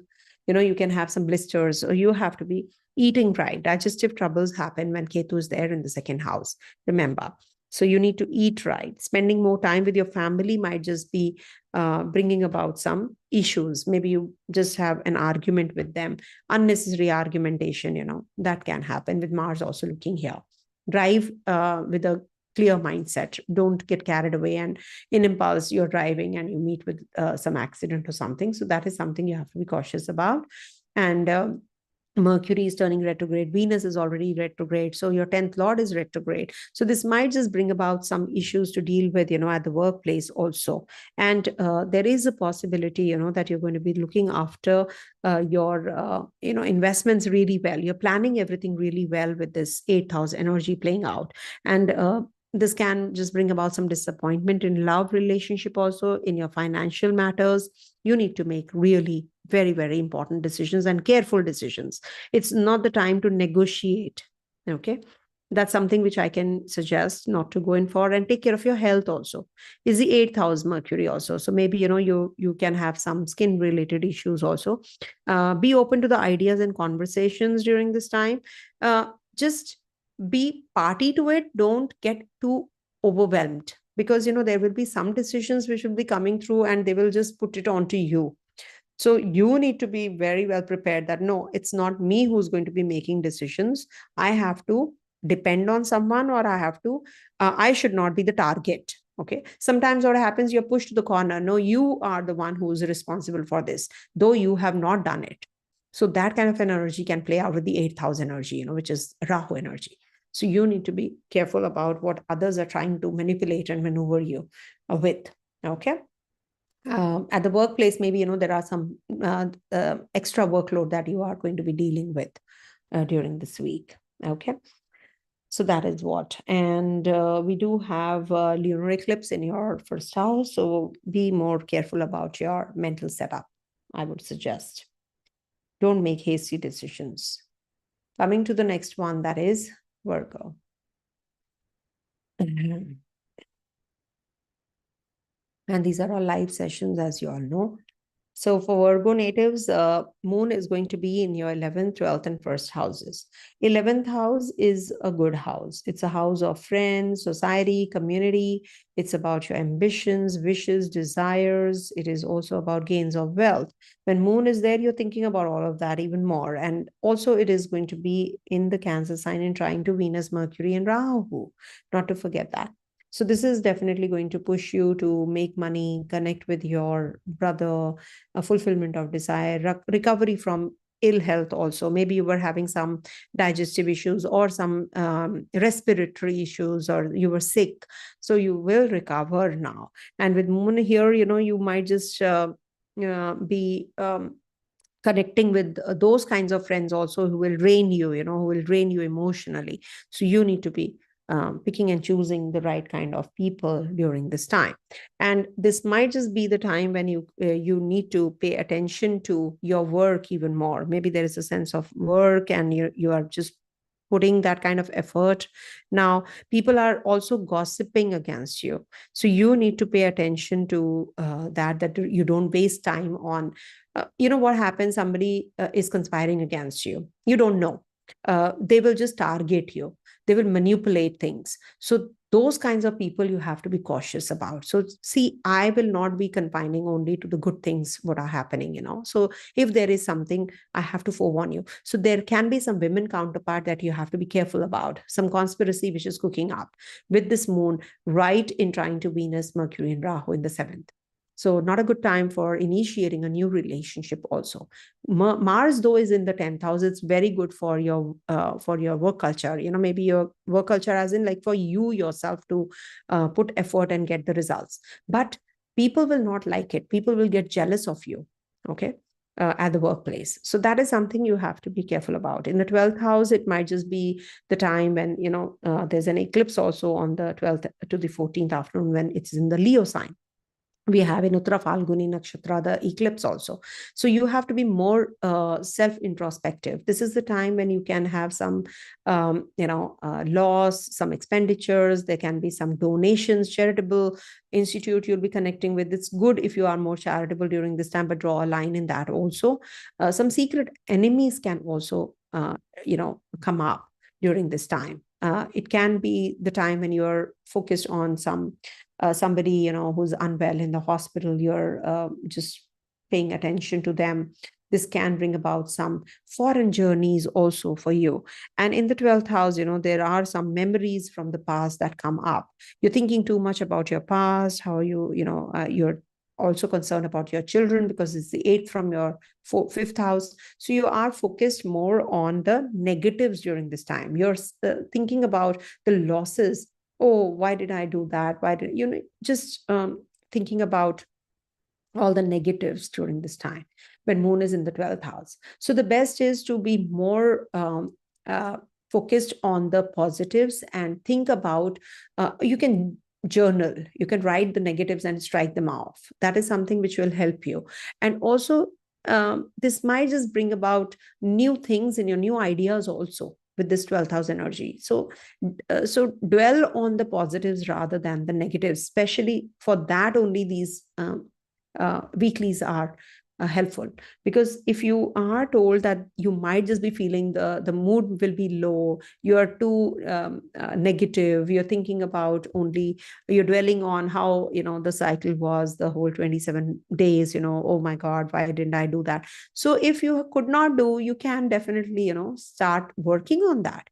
You can have some blisters, or you have to be eating right. Digestive troubles happen when Ketu is there in the second house. Remember. So you need to eat right. Spending more time with your family might just be bringing about some issues. Maybe you just have an argument with them, unnecessary argumentation, that can happen with Mars also looking here. Drive with a clear mindset. Don't get carried away, and in impulse, you're driving and you meet with some accident or something. So that is something you have to be cautious about. And Mercury is turning retrograde. Venus is already retrograde. So your 10th Lord is retrograde. So this might just bring about some issues to deal with, at the workplace also. And there is a possibility, that you're going to be looking after your, investments really well. You're planning everything really well with this 8th house energy playing out. And this can just bring about some disappointment in love relationship also, in your financial matters. You need to make really very, very important decisions and careful decisions. It's not the time to negotiate. Okay. That's something which I can suggest not to go in for. And take care of your health also. Is the 8th house Mercury also. So maybe, you can have some skin related issues also. Be open to the ideas and conversations during this time. Just be party to it. Don't get too overwhelmed, because there will be some decisions which will be coming through and they will just put it onto you. So you need to be very well prepared that no, it's not me who's going to be making decisions. I have to depend on someone, or I should not be the target. Okay. Sometimes what happens, you're pushed to the corner. No, you are the one who's responsible for this, though you have not done it. So that kind of an energy can play out with the 8th house energy, which is Rahu energy. So you need to be careful about what others are trying to manipulate and maneuver you with. Okay. At the workplace, maybe, there are some extra workload that you are going to be dealing with during this week. Okay. So that is what. And we do have lunar eclipse in your first house. So be more careful about your mental setup, I would suggest. Don't make hasty decisions. Coming to the next one, that is Virgo. And these are all live sessions, as you all know. So for Virgo natives, Moon is going to be in your 11th, 12th, and 1st houses. 11th house is a good house. It's a house of friends, society, community. It's about your ambitions, wishes, desires. It is also about gains of wealth. When Moon is there, you're thinking about all of that even more. And also it is going to be in the Cancer sign and trying to Venus, Mercury, and Rahu. Not to forget that. So this is definitely going to push you to make money, connect with your brother, a fulfillment of desire, recovery from ill health also. Maybe you were having some digestive issues or some respiratory issues, or you were sick. So you will recover now. And with Moon here, you might just be connecting with those kinds of friends also who will drain you, who will drain you emotionally. So you need to be picking and choosing the right kind of people during this time. And this might just be the time when you need to pay attention to your work even more. Maybe there is a sense of work and you are just putting that kind of effort. Now people are also gossiping against you, so you need to pay attention to that you don't waste time on what happens. Somebody is conspiring against you, you don't know. They will just target you, they will manipulate things. So those kinds of people you have to be cautious about. So see, I will not be confining only to the good things what are happening. So if there is something, I have to forewarn you. So there can be some women counterpart that you have to be careful about, some conspiracy which is cooking up with this moon right in trying to Venus, Mercury, and Rahu in the seventh. So not a good time for initiating a new relationship also. Mars though is in the 10th house. It's very good for your work culture. Maybe your work culture as in like for you yourself to put effort and get the results. But people will not like it. People will get jealous of you. Okay. At the workplace. So that is something you have to be careful about. In the 12th house, it might just be the time when, there's an eclipse also on the 12th to the 14th afternoon when it's in the Leo sign. We have in Uttara Falguni Nakshatra the eclipse also. So you have to be more self-introspective. This is the time when you can have some, loss, some expenditures. There can be some donations, charitable institute you'll be connecting with. It's good if you are more charitable during this time, but draw a line in that also. Some secret enemies can also, come up during this time. It can be the time when you're focused on somebody who's unwell in the hospital. You're just paying attention to them. This can bring about some foreign journeys also for you. And in the 12th house, there are some memories from the past that come up. You're thinking too much about your past, how you're also concerned about your children because it's the eighth from your fifth house. So you are focused more on the negatives during this time. You're thinking about the losses. Oh, why did I do that? Why did just thinking about all the negatives during this time when moon is in the 12th house. So the best is to be more focused on the positives and think about, you can journal, you can write the negatives and strike them off. That is something which will help you. And also this might just bring about new things in your new ideas also with this 12th house energy. So dwell on the positives rather than the negatives. Especially for that only these weeklies are helpful. Because if you are told that you might just be feeling the mood will be low, you're too negative, you're thinking about only, you're dwelling on how the cycle was the whole 27 days, oh my god, why didn't I do that? So if you could not do, you can definitely start working on that,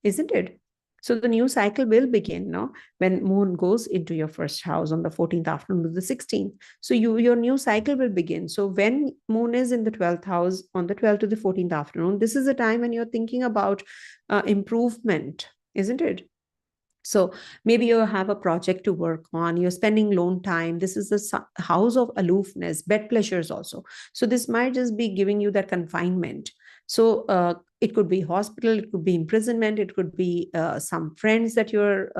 isn't it? So the new cycle will begin, when moon goes into your first house on the 14th afternoon to the 16th. So your new cycle will begin. So when moon is in the 12th house on the 12th to the 14th afternoon, this is the time when you're thinking about improvement, isn't it? So maybe you have a project to work on, you're spending alone time. This is the house of aloofness, bed pleasures also. So this might just be giving you that confinement. So it could be hospital, it could be imprisonment, it could be some friends that you're,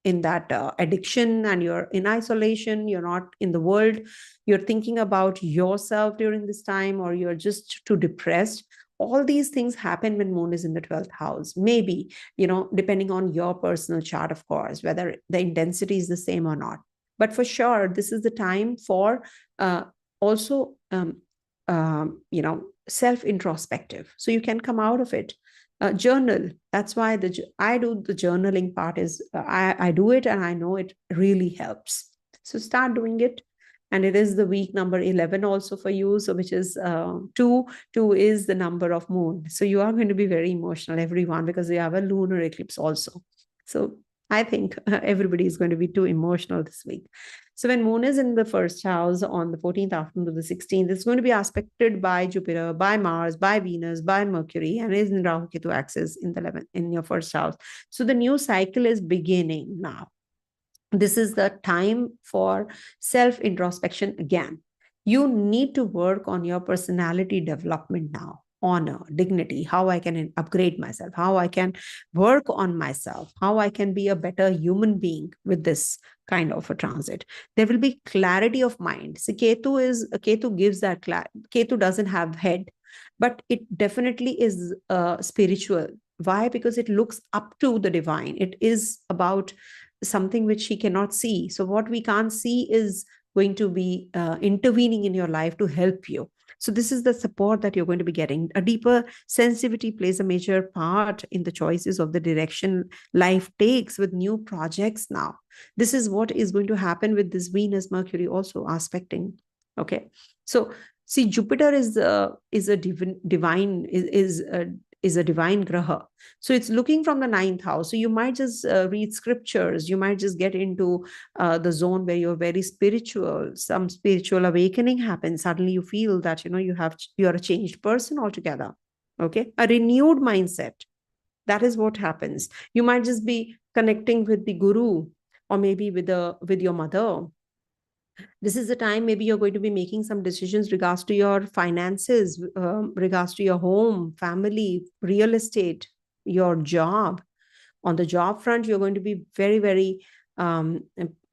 in that addiction and you're in isolation, you're not in the world, you're thinking about yourself during this time, or you're just too depressed. All these things happen when moon is in the 12th house. Maybe, depending on your personal chart, of course, whether the intensity is the same or not. But for sure, this is the time for also, self-introspective. So you can come out of it. Journal. That's why I do the journaling part is, I do it and I know it really helps. So start doing it. And it is the week number 11 also for you. So which is 2 is the number of moon. So you are going to be very emotional, everyone, because you have a lunar eclipse also. So I think everybody is going to be too emotional this week. So when moon is in the first house on the 14th afternoon to the 16th, it's going to be aspected by Jupiter, by Mars, by Venus, by Mercury, and is in Rahu Ketu axis in the 11th in your first house. So the new cycle is beginning now. This is the time for self-introspection again. You need to work on your personality development now. Honor, dignity, how I can upgrade myself, how I can work on myself, how I can be a better human being with this kind of a transit. There will be clarity of mind. See, Ketu gives that Ketu doesn't have head, but it definitely is spiritual. Why? Because it looks up to the divine. It is about something which he cannot see. So what we can't see is going to be intervening in your life to help you. So this is the support that you're going to be getting. A deeper sensitivity plays a major part in the choices of the direction life takes with new projects now. This is what is going to happen with this Venus Mercury also aspecting. Okay, so see, Jupiter is a divine is a divine graha. So it's looking from the ninth house. So you might just read scriptures. You might just get into the zone where you're very spiritual. Some spiritual awakening happens. Suddenly you feel that you're a changed person altogether. Okay, a renewed mindset. That is what happens. You might just be connecting with the guru, or maybe with your mother. This is the time maybe you're going to be making some decisions regards to your finances, regards to your home, family, real estate, your job. On the job front, you're going to be very, very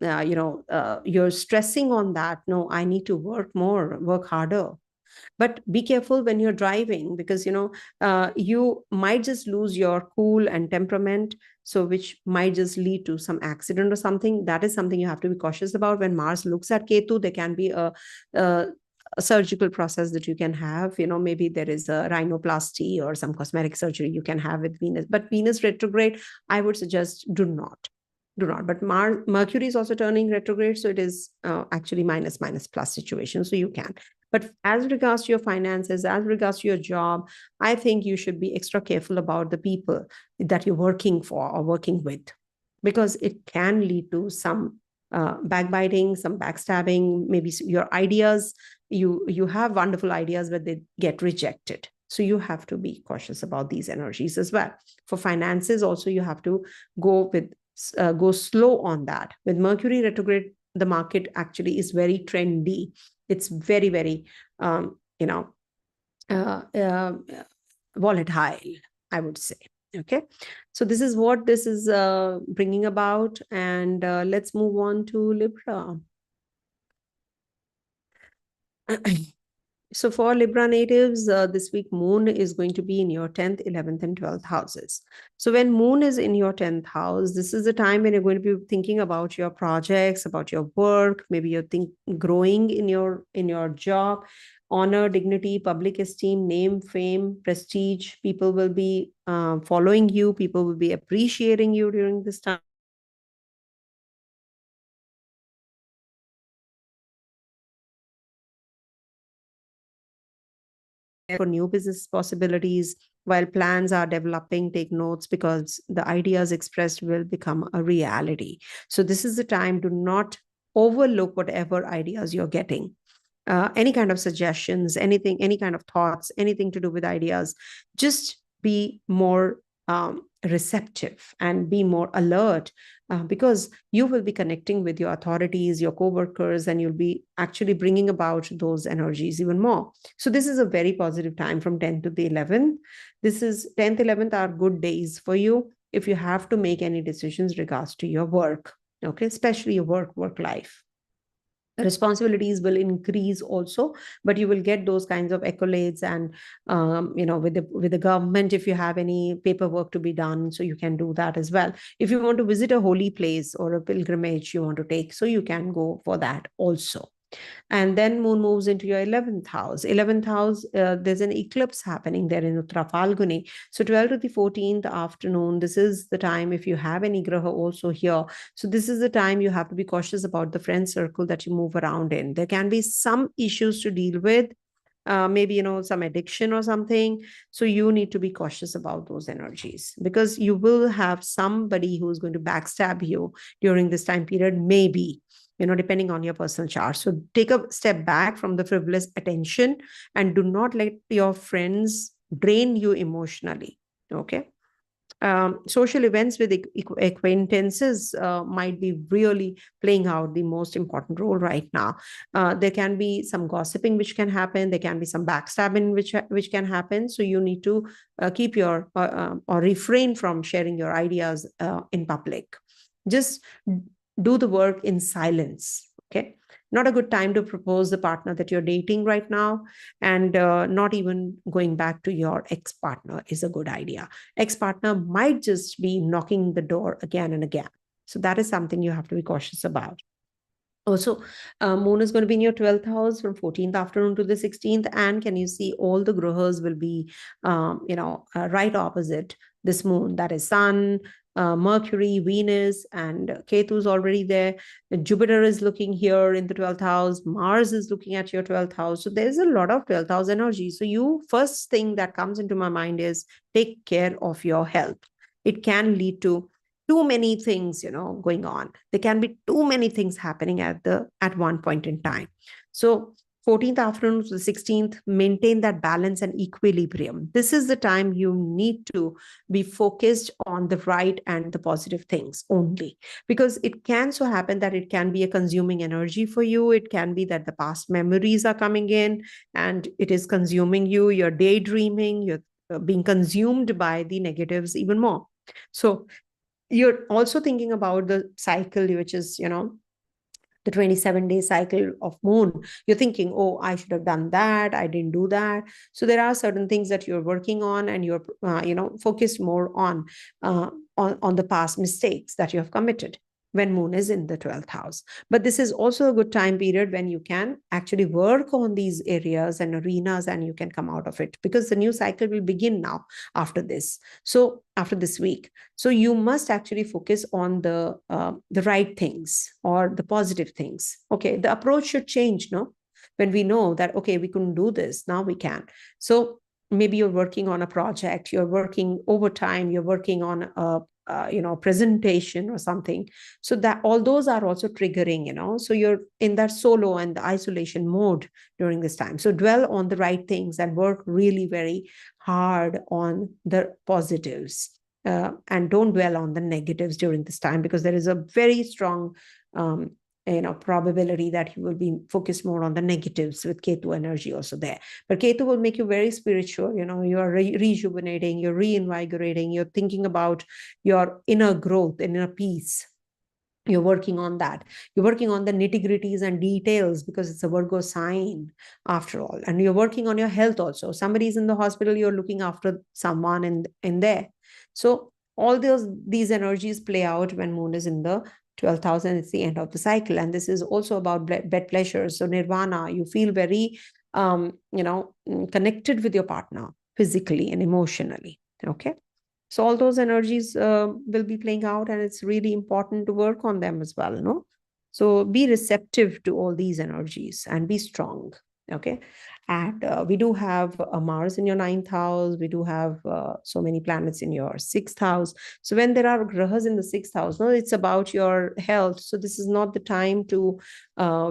you're stressing on that. No, I need to work more, work harder. But be careful when you're driving, because you might just lose your cool and temperament, so which might just lead to some accident or something. That is something you have to be cautious about. When Mars looks at Ketu, there can be a surgical process that you can have. Maybe there is a rhinoplasty or some cosmetic surgery you can have with Venus. But Venus retrograde, I would suggest do not. But Mercury is also turning retrograde, so it is actually minus plus situation, so you can. But as regards to your finances, as regards to your job, I think you should be extra careful about the people that you're working for or working with, because it can lead to some backbiting, some backstabbing. Maybe your ideas, you have wonderful ideas, but they get rejected. So you have to be cautious about these energies as well. For finances also, you have to go slow on that. With Mercury retrograde, the market actually is very trendy. It's very, very volatile, I would say. Okay, so this is what this is bringing about. And let's move on to Libra. So for Libra natives, this week Moon is going to be in your 10th, 11th, and 12th houses. So when Moon is in your 10th house, this is the time when you're going to be thinking about your projects, about your work. Maybe you're growing in your job. Honor, dignity, public esteem, name, fame, prestige. People will be following you. People will be appreciating you during this time. For new business possibilities. While plans are developing, take notes, because the ideas expressed will become a reality. So this is the time. Do not overlook whatever ideas you're getting. Any kind of suggestions, anything, any kind of thoughts, anything to do with ideas, just be more receptive and be more alert, because you will be connecting with your authorities, your co-workers, and you'll be actually bringing about those energies even more. So this is a very positive time from 10th to the 11th. This is 10th, 11th are good days for you if you have to make any decisions regards to your work, okay, especially your work life. Responsibilities will increase also, but you will get those kinds of accolades. And with the government, if you have any paperwork to be done, so you can do that as well. If you want to visit a holy place or a pilgrimage you want to take, so you can go for that also. And then Moon moves into your 11th house. 11th house, there's an eclipse happening there in Uttara Falguni. So 12th to the 14th afternoon, this is the time, if you have any graha also here. So this is the time you have to be cautious about the friend circle that you move around in. There can be some issues to deal with. Maybe some addiction or something. So you need to be cautious about those energies, because you will have somebody who's going to backstab you during this time period, maybe, depending on your personal chart. So take a step back from the frivolous attention and do not let your friends drain you emotionally. Okay. Social events with acquaintances might be really playing out the most important role right now. There can be some gossiping which can happen. There can be some backstabbing which can happen. So you need to keep your or refrain from sharing your ideas in public. Just do the work in silence. Okay, not a good time to propose the partner that you're dating right now, and not even going back to your ex-partner is a good idea. Ex-partner might just be knocking the door again and again, so that is something you have to be cautious about. Also, moon is going to be in your 12th house from 14th afternoon to the 16th, and can you see all the grahas will be right opposite this moon, that is sun, Mercury, Venus, and Ketu is already there. Jupiter is looking here in the 12th house. Mars is looking at your 12th house. So there's a lot of 12th house energy. So first thing that comes into my mind is take care of your health. It can lead to too many things, going on. There can be too many things happening at one point in time. So 14th afternoon to the 16th, maintain that balance and equilibrium. This is the time you need to be focused on the right and the positive things only, because it can so happen that it can be a consuming energy for you. It can be that the past memories are coming in and it is consuming you. You're daydreaming, you're being consumed by the negatives even more. So you're also thinking about the cycle, which is, the 27-day cycle of moon. You're thinking, oh, I should have done that, I didn't do that. So there are certain things that you're working on, and you're focused more on the past mistakes that you have committed when moon is in the 12th house. But this is also a good time period when you can actually work on these areas and arenas, and you can come out of it, because the new cycle will begin now after this. So after this week, so you must actually focus on the right things or the positive things. Okay, the approach should change, no? When we know that, okay, we couldn't do this, now we can. So maybe you're working on a project, you're working overtime, you're working on a presentation or something. So that all those are also triggering, so you're in that solo and the isolation mode during this time. So dwell on the right things and work really very hard on the positives, and don't dwell on the negatives during this time, because there is a very strong probability that you will be focused more on the negatives with Ketu energy also there. But Ketu will make you very spiritual. You are rejuvenating, you're reinvigorating, you're thinking about your inner growth and inner peace. You're working on that. You're working on the nitty-gritties and details, because it's a Virgo sign after all. And you're working on your health also. Somebody's in the hospital, you're looking after someone in there. So all these energies play out when moon is in the 12th house, and it's the end of the cycle. And this is also about bed pleasures. So nirvana, you feel very connected with your partner physically and emotionally. Okay. So all those energies will be playing out, and it's really important to work on them as well, no? So be receptive to all these energies and be strong. Okay. And we do have a Mars in your 9th house. We do have so many planets in your 6th house. So when there are grahas in the 6th house, no, it's about your health. So this is not the time to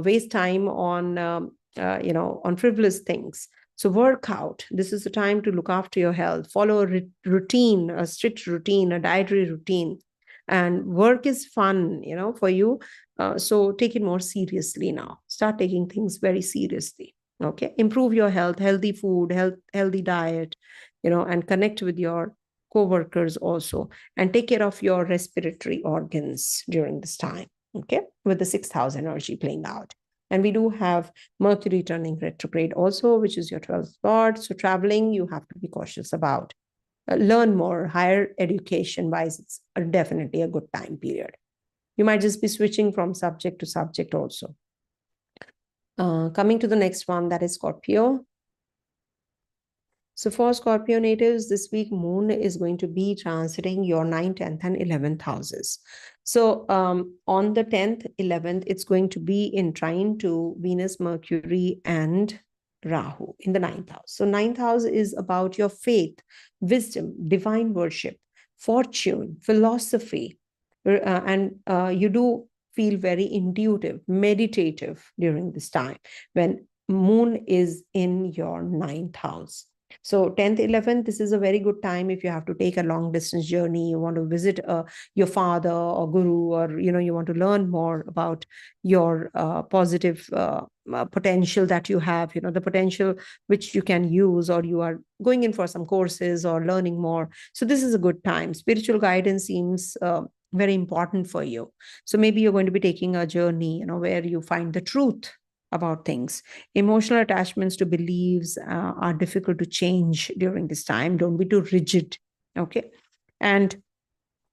waste time on on frivolous things. So work out. This is the time to look after your health. Follow a routine, a strict routine, a dietary routine. And work is fun, for you. So take it more seriously now. Start taking things very seriously. Okay. Improve your health, healthy food, healthy diet, and connect with your co-workers also. And take care of your respiratory organs during this time. Okay. With the 6th house energy playing out. And we do have Mercury turning retrograde also, which is your 12th spot. So traveling, you have to be cautious about. Learn more. Higher education wise, it's definitely a good time period. You might just be switching from subject to subject also. Coming to the next one, that is Scorpio. So for Scorpio natives, this week, moon is going to be transiting your 9th, 10th, and 11th houses. So on the 10th, 11th, it's going to be in trine to Venus, Mercury, and Rahu in the 9th house. So 9th house is about your faith, wisdom, divine worship, fortune, philosophy, and you do feel very intuitive, meditative during this time when moon is in your 9th house. So 10th, 11th, this is a very good time if you have to take a long distance journey, you want to visit your father or guru, or you want to learn more about your positive potential that you have, the potential which you can use, or you are going in for some courses or learning more. So this is a good time. Spiritual guidance seems very important for you. So maybe you're going to be taking a journey, where you find the truth about things. Emotional attachments to beliefs are difficult to change during this time. Don't be too rigid. Okay. And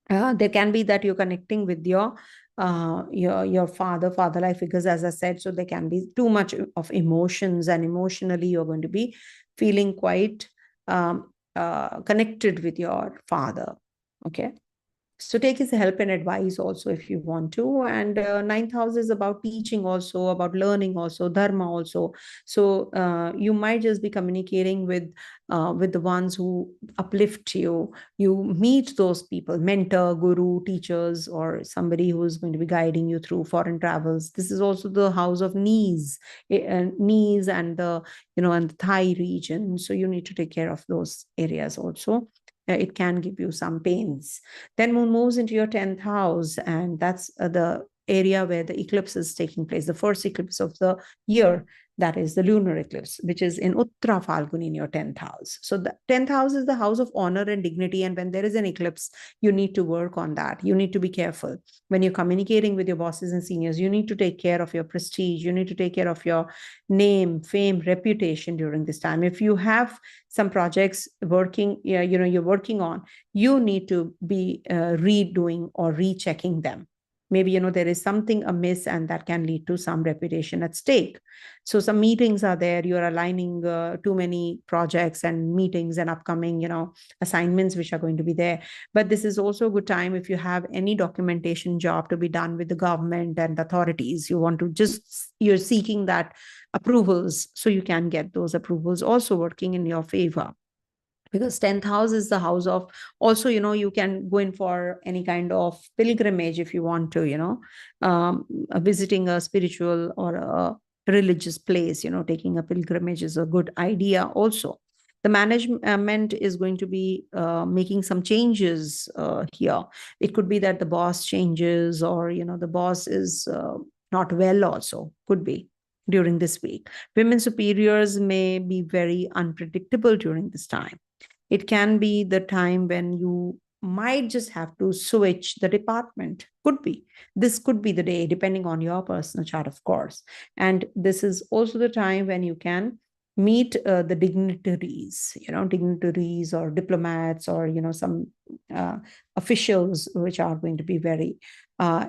there can be that you're connecting with your father life figures, as I said. So there can be too much of emotions, and emotionally you're going to be feeling quite connected with your father. Okay. So take his help and advice also if you want to. And ninth house is about teaching also, about learning also, dharma also. So you might just be communicating with the ones who uplift you. You meet those people, mentor, guru, teachers, or somebody who is going to be guiding you through foreign travels. This is also the house of knees, knees and and the thigh region. So you need to take care of those areas also. It can give you some pains. Then moon moves into your 10th house, and that's the area where the eclipse is taking place, the first eclipse of the year. That is the lunar eclipse, which is in Uttara Falguni in your 10th house. So the 10th house is the house of honor and dignity. And when there is an eclipse, you need to work on that. You need to be careful. When you're communicating with your bosses and seniors, you need to take care of your prestige. You need to take care of your name, fame, reputation during this time. If you have some projects working, you're working on, you need to be redoing or rechecking them. Maybe there is something amiss, and that can lead to some reputation at stake. So some meetings are there, you're aligning too many projects and meetings and upcoming assignments which are going to be there. But this is also a good time if you have any documentation job to be done with the government and authorities. You're seeking that approvals, so you can get those approvals also working in your favor. Because 10th house is the house of also, you can go in for any kind of pilgrimage if you want to, visiting a spiritual or a religious place. Taking a pilgrimage is a good idea also. The management is going to be making some changes here. It could be that the boss changes, or the boss is not well also, could be during this week. Women superiors may be very unpredictable during this time. It can be the time when you might just have to switch the department. Could be. This could be the day, depending on your personal chart, of course. And this is also the time when you can meet the dignitaries or diplomats, or some officials which are going to be very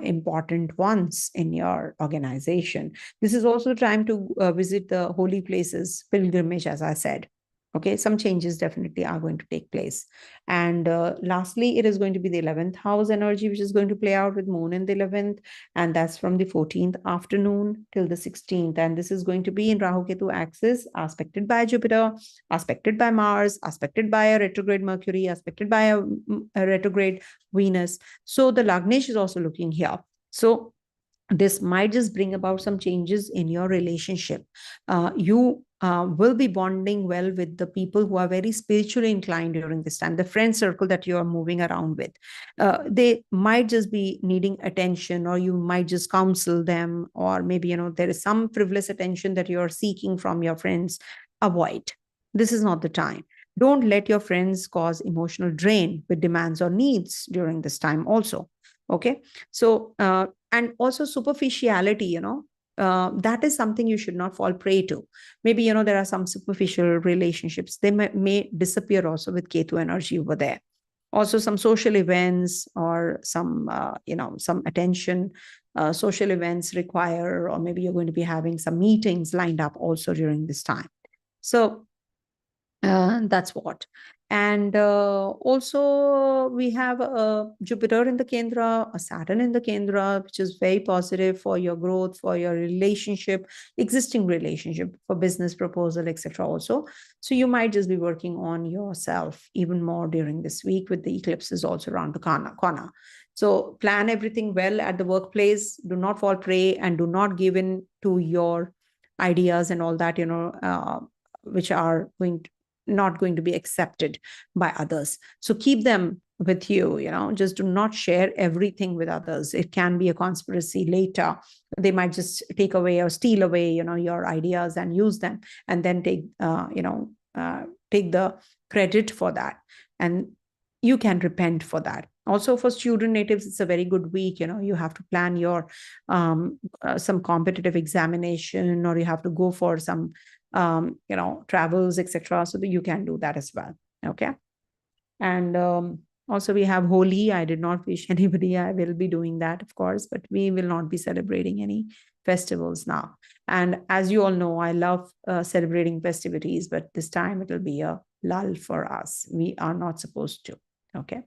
important ones in your organization. This is also the time to visit the holy places, pilgrimage, as I said. Okay, some changes definitely are going to take place. And lastly, it is going to be the 11th house energy, which is going to play out with moon in the 11th. And that's from the 14th afternoon till the 16th. And this is going to be in Rahu Ketu axis, aspected by Jupiter, aspected by Mars, aspected by a retrograde Mercury, aspected by a retrograde Venus. So the Lagnesh is also looking here. So this might just bring about some changes in your relationship. You will be bonding well with the people who are very spiritually inclined during this time, the friend circle that you are moving around with. They might just be needing attention, or you might just counsel them, or maybe, there is some frivolous attention that you're seeking from your friends. Avoid. This is not the time. Don't let your friends cause emotional drain with demands or needs during this time also. Okay. So, and also superficiality, that is something you should not fall prey to. Maybe, there are some superficial relationships. They may disappear also with Ketu energy over there. Also some social events, or some, some attention, social events require, or maybe you're going to be having some meetings lined up also during this time. So that's what. And also we have Jupiter in the Kendra, a Saturn in the Kendra, which is very positive for your growth, for your relationship, existing relationship, for business proposal, etc. also. So you might just be working on yourself even more during this week, with the eclipses also around the corner. So plan everything well at the workplace. Do not fall prey, and do not give in to your ideas and all that, which are going to not going to be accepted by others. So keep them with you, just do not share everything with others. It can be a conspiracy later. They might just take away or steal away, your ideas and use them, and then take the credit for that. And you can repent for that. Also, for student natives, it's a very good week. You have to plan your some competitive examination, or you have to go for some travels, etc. So that you can do that as well. Okay. And also we have Holi. I did not wish anybody. I will be doing that, of course, but we will not be celebrating any festivals now. And as you all know, I love celebrating festivities, but this time it will be a lull for us. We are not supposed to. Okay.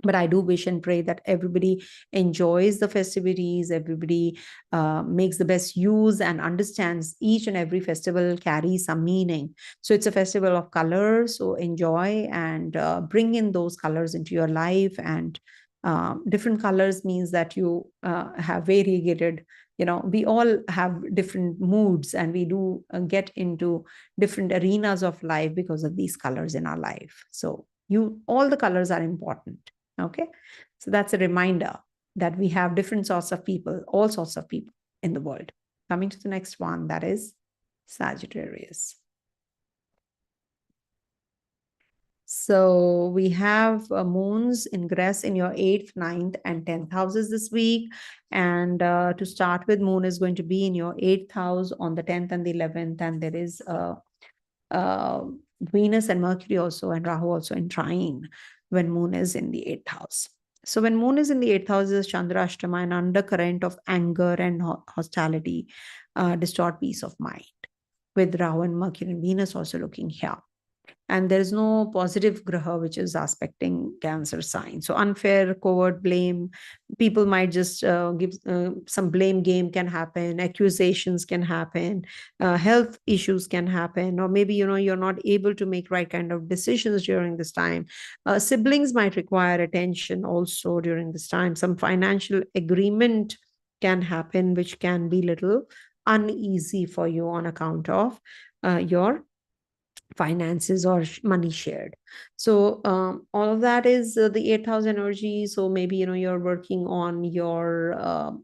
But I do wish and pray that everybody enjoys the festivities, everybody makes the best use and understands each and every festival carries some meaning. So it's a festival of colors, so enjoy and bring in those colors into your life. And different colors means that you have variegated, we all have different moods, and we do get into different arenas of life because of these colors in our life. So all the colors are important. Okay, so that's a reminder that we have different sorts of people, all sorts of people in the world. Coming to the next one, that is Sagittarius. So we have moons ingress in your 8th, 9th, and 10th houses this week. And to start with, moon is going to be in your 8th house on the 10th and the 11th. And there is Venus and Mercury also, and Rahu also in trine when moon is in the 8th house. So when moon is in the 8th house, is Chandra Ashtama, an undercurrent of anger and hostility, distort peace of mind, with Rahu and Mercury and Venus also looking here. And there is no positive graha which is aspecting Cancer sign. So unfair, covert blame, people might just give some blame game can happen, accusations can happen, health issues can happen, or maybe you're not able to make right kind of decisions during this time. Siblings might require attention also during this time. Some financial agreement can happen which can be little uneasy for you on account of your finances or money shared. So all of that is the 8th house energy. So maybe you're working on your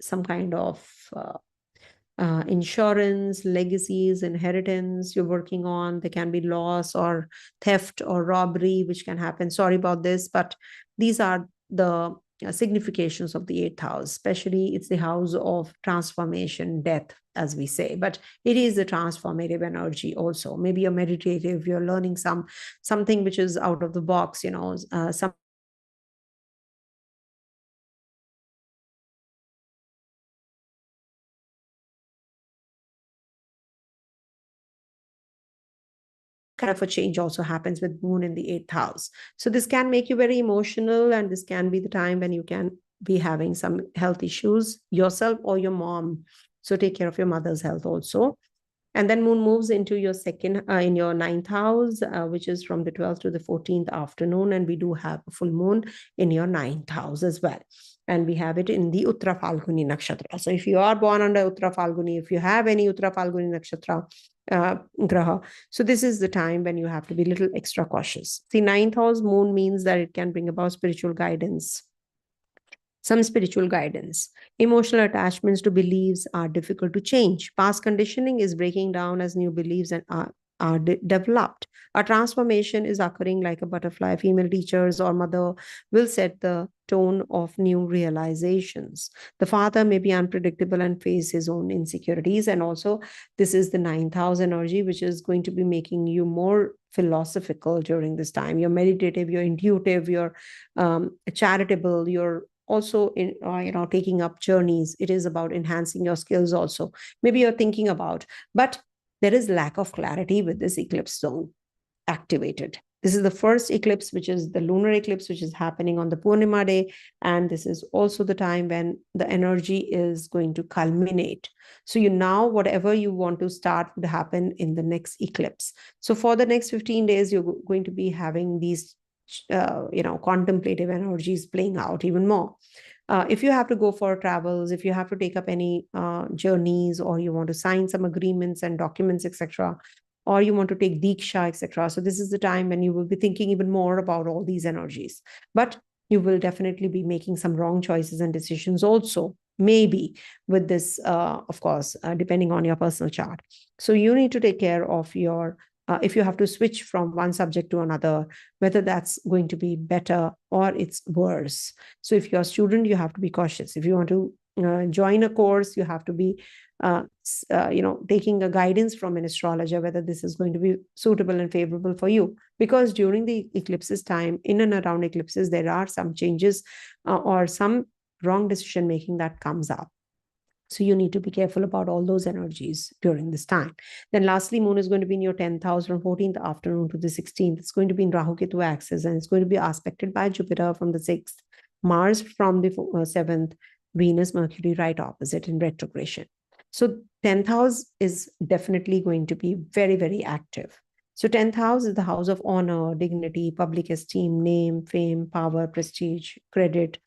some kind of insurance, legacies, inheritance you're working on. There can be loss or theft or robbery which can happen. Sorry about this, but these are the significations of the 8th house. Especially it's the house of transformation, death, as we say, but it is a transformative energy also. Maybe you're meditative, you're learning something which is out of the box, some kind of a change also happens with moon in the 8th house. So this can make you very emotional, and this can be the time when you can be having some health issues yourself or your mom. So take care of your mother's health also. And then moon moves into your in your 9th house, which is from the 12th to the 14th afternoon. And we do have a full moon in your 9th house as well. And we have it in the Uttara Falguni Nakshatra. So if you are born under Uttara Falguni, if you have any Uttara Falguni Nakshatra graha, so this is the time when you have to be a little extra cautious. The 9th house moon means that it can bring about spiritual guidance. Some spiritual guidance. Emotional attachments to beliefs are difficult to change. Past conditioning is breaking down as new beliefs and are developed. A transformation is occurring like a butterfly. Female teachers or mother will set the tone of new realizations. The father may be unpredictable and face his own insecurities. And also, this is the 9th house energy, which is going to be making you more philosophical during this time. You're meditative, you're intuitive, you're charitable, you're also in taking up journeys. It is about enhancing your skills also. Maybe you're thinking about, but there is lack of clarity with this eclipse zone activated. This is the first eclipse, which is the lunar eclipse, which is happening on the Purnima day. And this is also the time when the energy is going to culminate. So now whatever you want to start would happen in the next eclipse. So for the next 15 days, you're going to be having these contemplative energies playing out even more. If you have to go for travels, if you have to take up any journeys, or you want to sign some agreements and documents, etc., or you want to take diksha, etc. So this is the time when you will be thinking even more about all these energies. But you will definitely be making some wrong choices and decisions also, maybe with this, of course, depending on your personal chart. So you need to take care of your, if you have to switch from one subject to another, whether that's going to be better or it's worse. So if you're a student, you have to be cautious. If you want to join a course, you have to be taking a guidance from an astrologer whether this is going to be suitable and favorable for you, because during the eclipses time, in and around eclipses, there are some changes or some wrong decision making that comes up. So you need to be careful about all those energies during this time. Then lastly, moon is going to be in your 10th house from 14th afternoon to the 16th. It's going to be in Rahu Ketu axis, and it's going to be aspected by Jupiter from the 6th, Mars from the 7th, Venus, Mercury right opposite in retrogression. So 10th house is definitely going to be very, very active. So 10th house is the house of honor, dignity, public esteem, name, fame, power, prestige, credit,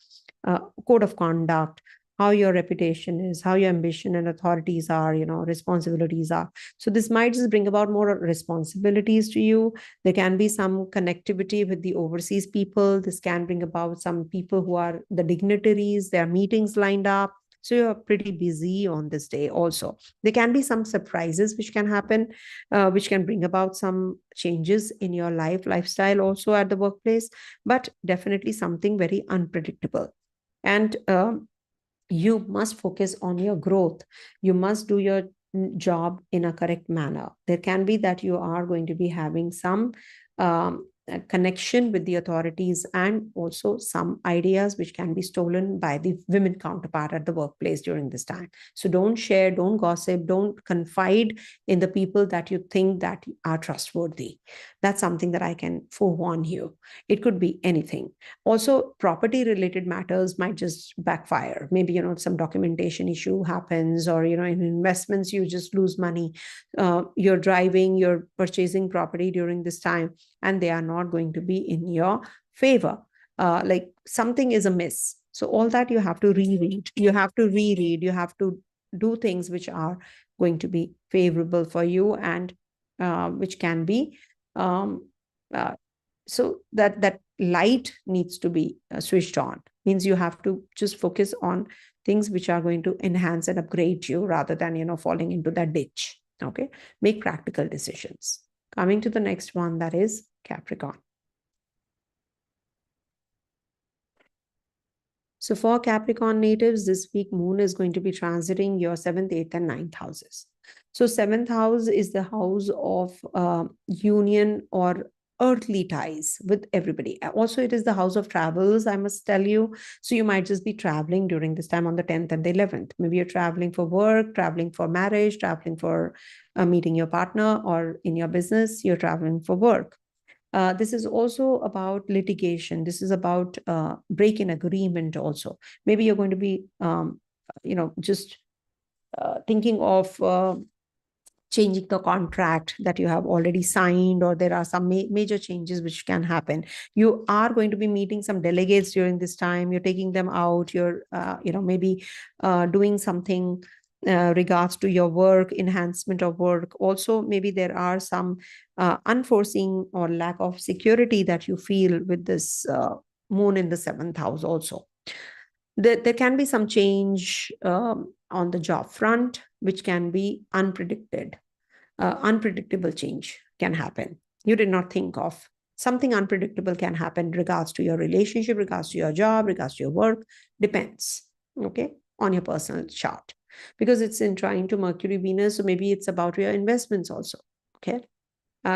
code of conduct, how your reputation is, how your ambition and authorities are, responsibilities are. So this might just bring about more responsibilities to you. There can be some connectivity with the overseas people. This can bring about some people who are the dignitaries, their meetings lined up. So you're pretty busy on this day also. There can be some surprises which can happen, which can bring about some changes in your lifestyle also at the workplace, but definitely something very unpredictable. And you must focus on your growth. You must do your job in a correct manner. There can be that you are going to be having some connection with the authorities, and also some ideas which can be stolen by the women counterpart at the workplace during this time. So don't share, don't gossip, don't confide in the people that you think that are trustworthy. That's something that I can forewarn you. It could be anything. Also, property related matters might just backfire. Maybe, some documentation issue happens, or, in investments, you just lose money. You're driving, you're purchasing property during this time, and they are not going to be in your favor. Like something is amiss. So all that you have to reread. You have to reread. You have to do things which are going to be favorable for you, and which can be so that light needs to be switched on. Means you have to just focus on things which are going to enhance and upgrade you, rather than falling into that ditch. Okay, make practical decisions. Coming to the next one, that is Capricorn. So for Capricorn natives, this week moon is going to be transiting your 7th, 8th, and 9th houses. So 7th house is the house of union or earthly ties with everybody. Also, it is the house of travels, I must tell you. So you might just be traveling during this time on the 10th and the 11th. Maybe you're traveling for work, traveling for marriage, traveling for meeting your partner, or in your business, you're traveling for work. This is also about litigation. This is about break-in agreement also. Maybe you're going to be, just thinking of changing the contract that you have already signed, or there are some major changes which can happen. You are going to be meeting some delegates during this time. You're taking them out. You're, maybe doing something regards to your work, enhancement of work. Also, maybe there are some unforeseen or lack of security that you feel with this moon in the 7th house also. There can be some change on the job front, which can be unpredicted. Unpredictable change can happen. You did not think of. Something unpredictable can happen regards to your relationship, regards to your job, regards to your work. Depends, okay, on your personal chart. Because it's in trine to Mercury, Venus, so maybe it's about your investments also, okay?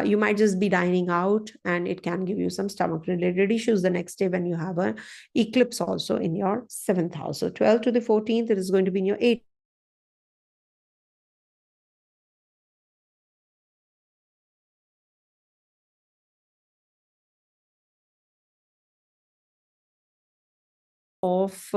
You might just be dining out, and it can give you some stomach related issues the next day when you have an eclipse also in your 7th house. So 12th to the 14th, it is going to be in your 8th. Of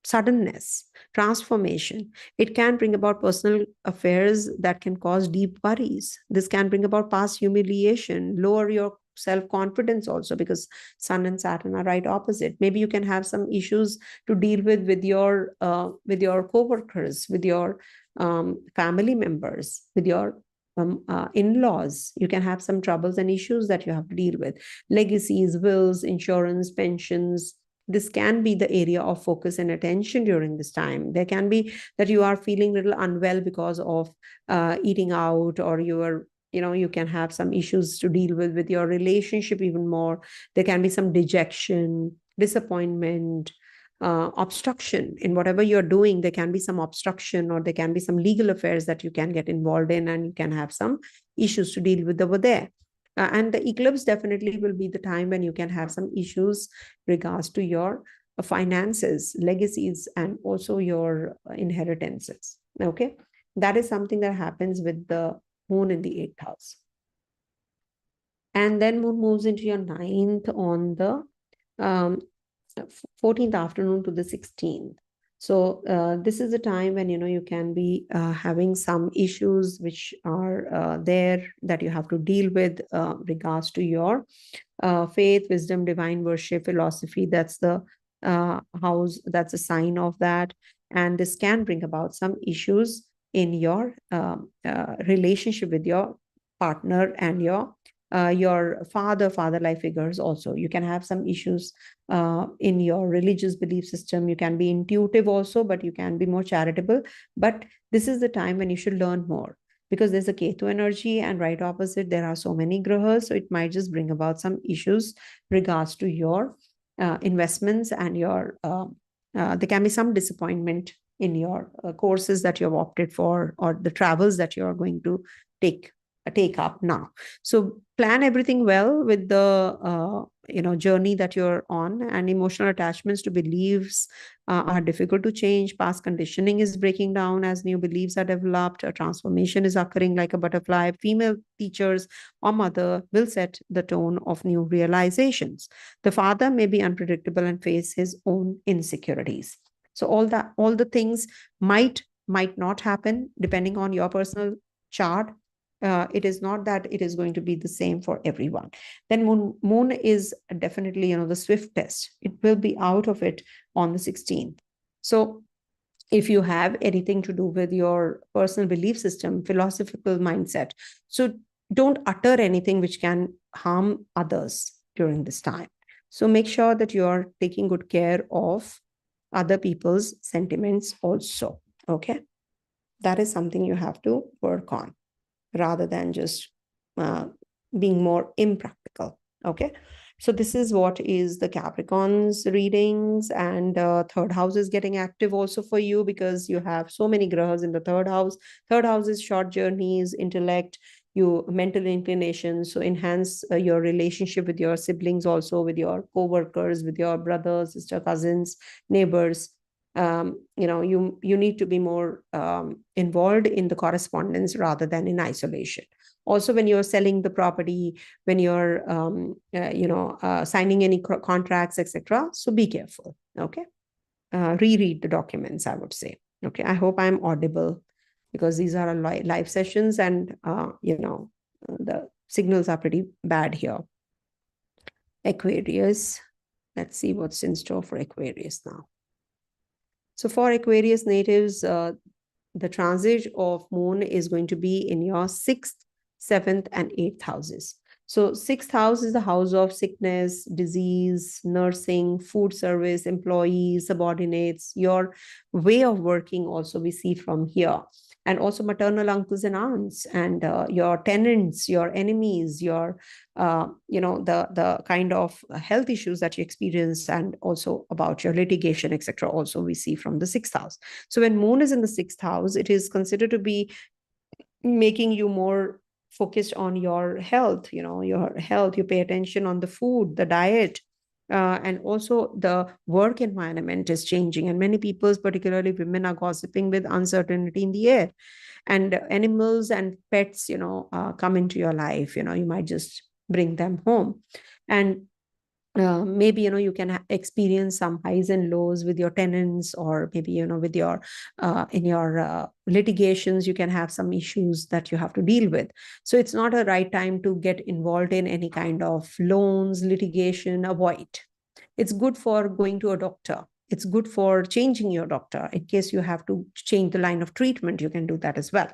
suddenness, transformation. It can bring about personal affairs that can cause deep worries. This can bring about past humiliation, lower your self-confidence also, because Sun and Saturn are right opposite. Maybe you can have some issues to deal with your co-workers, with your family members, with your in-laws. You can have some troubles and issues that you have to deal with. Legacies, wills, insurance, pensions. This can be the area of focus and attention during this time. There can be that you are feeling a little unwell because of eating out, or you can have some issues to deal with your relationship even more. There can be some dejection, disappointment, obstruction in whatever you're doing. There can be some obstruction, or there can be some legal affairs that you can get involved in, and you can have some issues to deal with over there. And the eclipse definitely will be the time when you can have some issues regards to your finances, legacies, and also your inheritances. Okay, that is something that happens with the moon in the 8th house. And then moon moves into your 9th on the 14th afternoon to the 16th. So this is a time when you can be having some issues which are there that you have to deal with regards to your faith, wisdom, divine worship, philosophy. That's the house, that's a sign of that. And this can bring about some issues in your relationship with your partner and your father-like figures. Also, you can have some issues in your religious belief system. You can be intuitive also, but you can be more charitable. But this is the time when you should learn more, because there's a Ketu energy, and right opposite there are so many grahas, so it might just bring about some issues regards to your investments, and your there can be some disappointment in your courses that you have opted for, or the travels that you are going to take up now. So plan everything well with the journey that you're on. And emotional attachments to beliefs are difficult to change. Past conditioning is breaking down as new beliefs are developed. A transformation is occurring like a butterfly. Female teachers or mother will set the tone of new realizations. The father may be unpredictable and face his own insecurities. So all the things might not happen depending on your personal chart. It is not that it is going to be the same for everyone. Then moon is definitely the swift test. It will be out of it on the 16th. So if you have anything to do with your personal belief system, philosophical mindset, so don't utter anything which can harm others during this time. So make sure that you are taking good care of other people's sentiments also. Okay, that is something you have to work on, rather than just being more impractical. Okay, so this is what is the Capricorn's readings. And third house is getting active also for you, because you have so many grahas in the third house. Third house is short journeys, intellect, your mental inclinations. So enhance your relationship with your siblings, also with your co-workers, with your brothers, sister, cousins, neighbors. You need to be more involved in the correspondence rather than in isolation. Also, when you're selling the property, when you're signing any contracts, etc., so be careful. Okay, reread the documents, I would say. Okay, I hope I'm audible, because these are live sessions, and the signals are pretty bad here. Aquarius, let's see what's in store for Aquarius now. So for Aquarius natives, the transit of moon is going to be in your 6th, 7th, and 8th houses. So 6th house is the house of sickness, disease, nursing, food service, employees, subordinates, your way of working also we see from here. And also maternal uncles and aunts, and your tenants, your enemies, your the kind of health issues that you experience, and also about your litigation, etc., also we see from the 6th house. So when moon is in the 6th house, it is considered to be making you more focused on your health. Your health, you pay attention on the food, the diet, and also the work environment is changing, and many people, particularly women, are gossiping with uncertainty in the air. And animals and pets come into your life. You might just bring them home, and maybe you can experience some highs and lows with your tenants, or maybe with your in your litigations, you can have some issues that you have to deal with. So it's not a right time to get involved in any kind of loans, litigation. Avoid. It's good for going to a doctor. It's good for changing your doctor. In case you have to change the line of treatment, you can do that as well.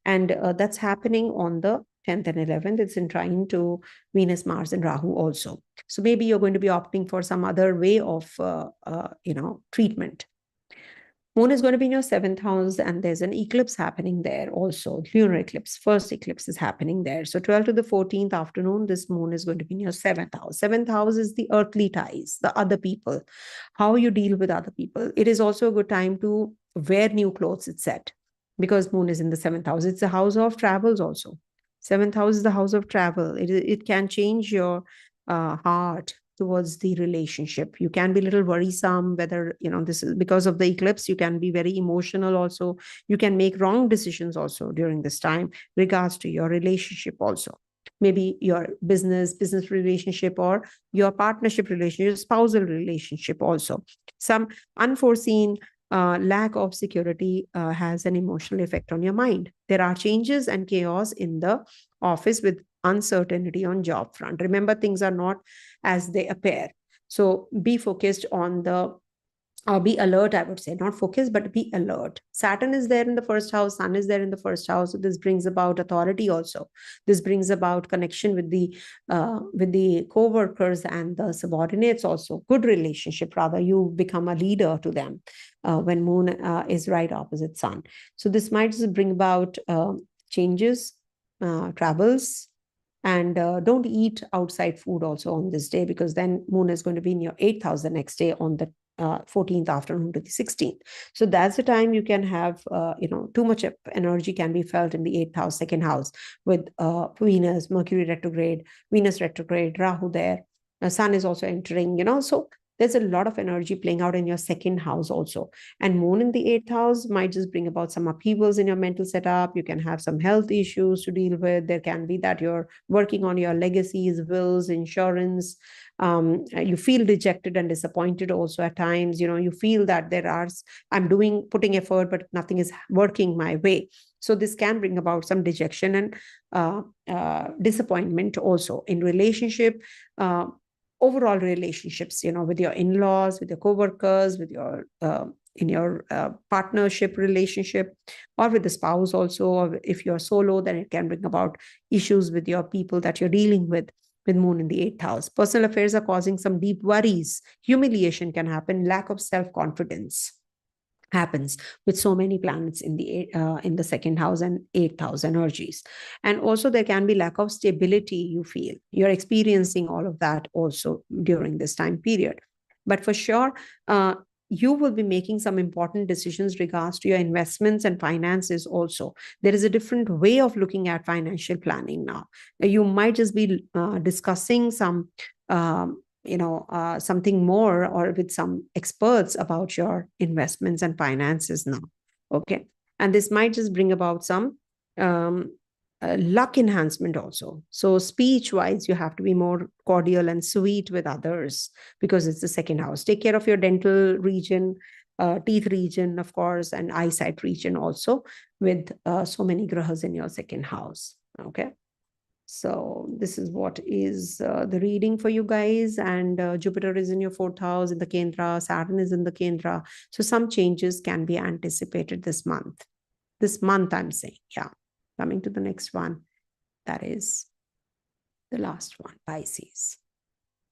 And that's happening on the 10th and 11th. It's in trine to Venus, Mars, and Rahu also. So maybe you're going to be opting for some other way of, treatment. Moon is going to be in your 7th house, and there's an eclipse happening there also. Lunar eclipse, first eclipse is happening there. So 12th to the 14th afternoon, this moon is going to be in your 7th house. 7th house is the earthly ties, the other people, how you deal with other people. It is also a good time to wear new clothes, it's said, because moon is in the 7th house. It's a house of travels also. 7th house is the house of travel. It can change your heart towards the relationship. You can be a little worrisome whether, this is because of the eclipse. You can be very emotional also. You can make wrong decisions also during this time regards to your relationship also. Maybe your business relationship, or your partnership relationship, spousal relationship also. Some unforeseen lack of security has an emotional effect on your mind. There are changes and chaos in the office with uncertainty on job front. Remember, things are not as they appear. So be focused on the be alert, I would say. Not focus, but be alert. Saturn is there in the first house, Sun is there in the first house. So this brings about authority also. This brings about connection with the co-workers and the subordinates also. Good relationship, rather. You become a leader to them when moon is right opposite Sun. So this might just bring about changes, travels, and don't eat outside food also on this day, because then moon is going to be in your 8th house the next day on the 14th afternoon to the 16th. So that's the time you can have, too much energy can be felt in the 8th house, 2nd house, with Venus, Mercury retrograde, Venus retrograde, Rahu there. Sun is also entering, so there's a lot of energy playing out in your 2nd house also. And moon in the 8th house might just bring about some upheavals in your mental setup. You can have some health issues to deal with. There can be that you're working on your legacies, wills, insurance. You feel dejected and disappointed also at times. You feel that I'm putting effort, but nothing is working my way. So this can bring about some dejection and disappointment also in relationship, overall relationships, with your in-laws, with your co-workers, with your in your partnership relationship, or with the spouse also. Or if you're solo, then it can bring about issues with your people that you're dealing with moon in the 8th house. Personal affairs are causing some deep worries. Humiliation can happen. Lack of self-confidence happens with so many planets in the 2nd house and 8th house energies. And also there can be lack of stability. You feel you're experiencing all of that also during this time period. But for sure, you will be making some important decisions regards to your investments and finances also. There is a different way of looking at financial planning now. You might just be discussing some something more, or with some experts about your investments and finances now. Okay. And this might just bring about some luck enhancement also. So speech wise, you have to be more cordial and sweet with others, because it's the 2nd house. Take care of your dental region, teeth region, of course, and eyesight region also, with so many grahas in your 2nd house. Okay. So this is what is the reading for you guys. And Jupiter is in your 4th house in the Kendra. Saturn is in the Kendra. So some changes can be anticipated this month. This month, I'm saying. Yeah. Coming to the next one. That is the last one, Pisces.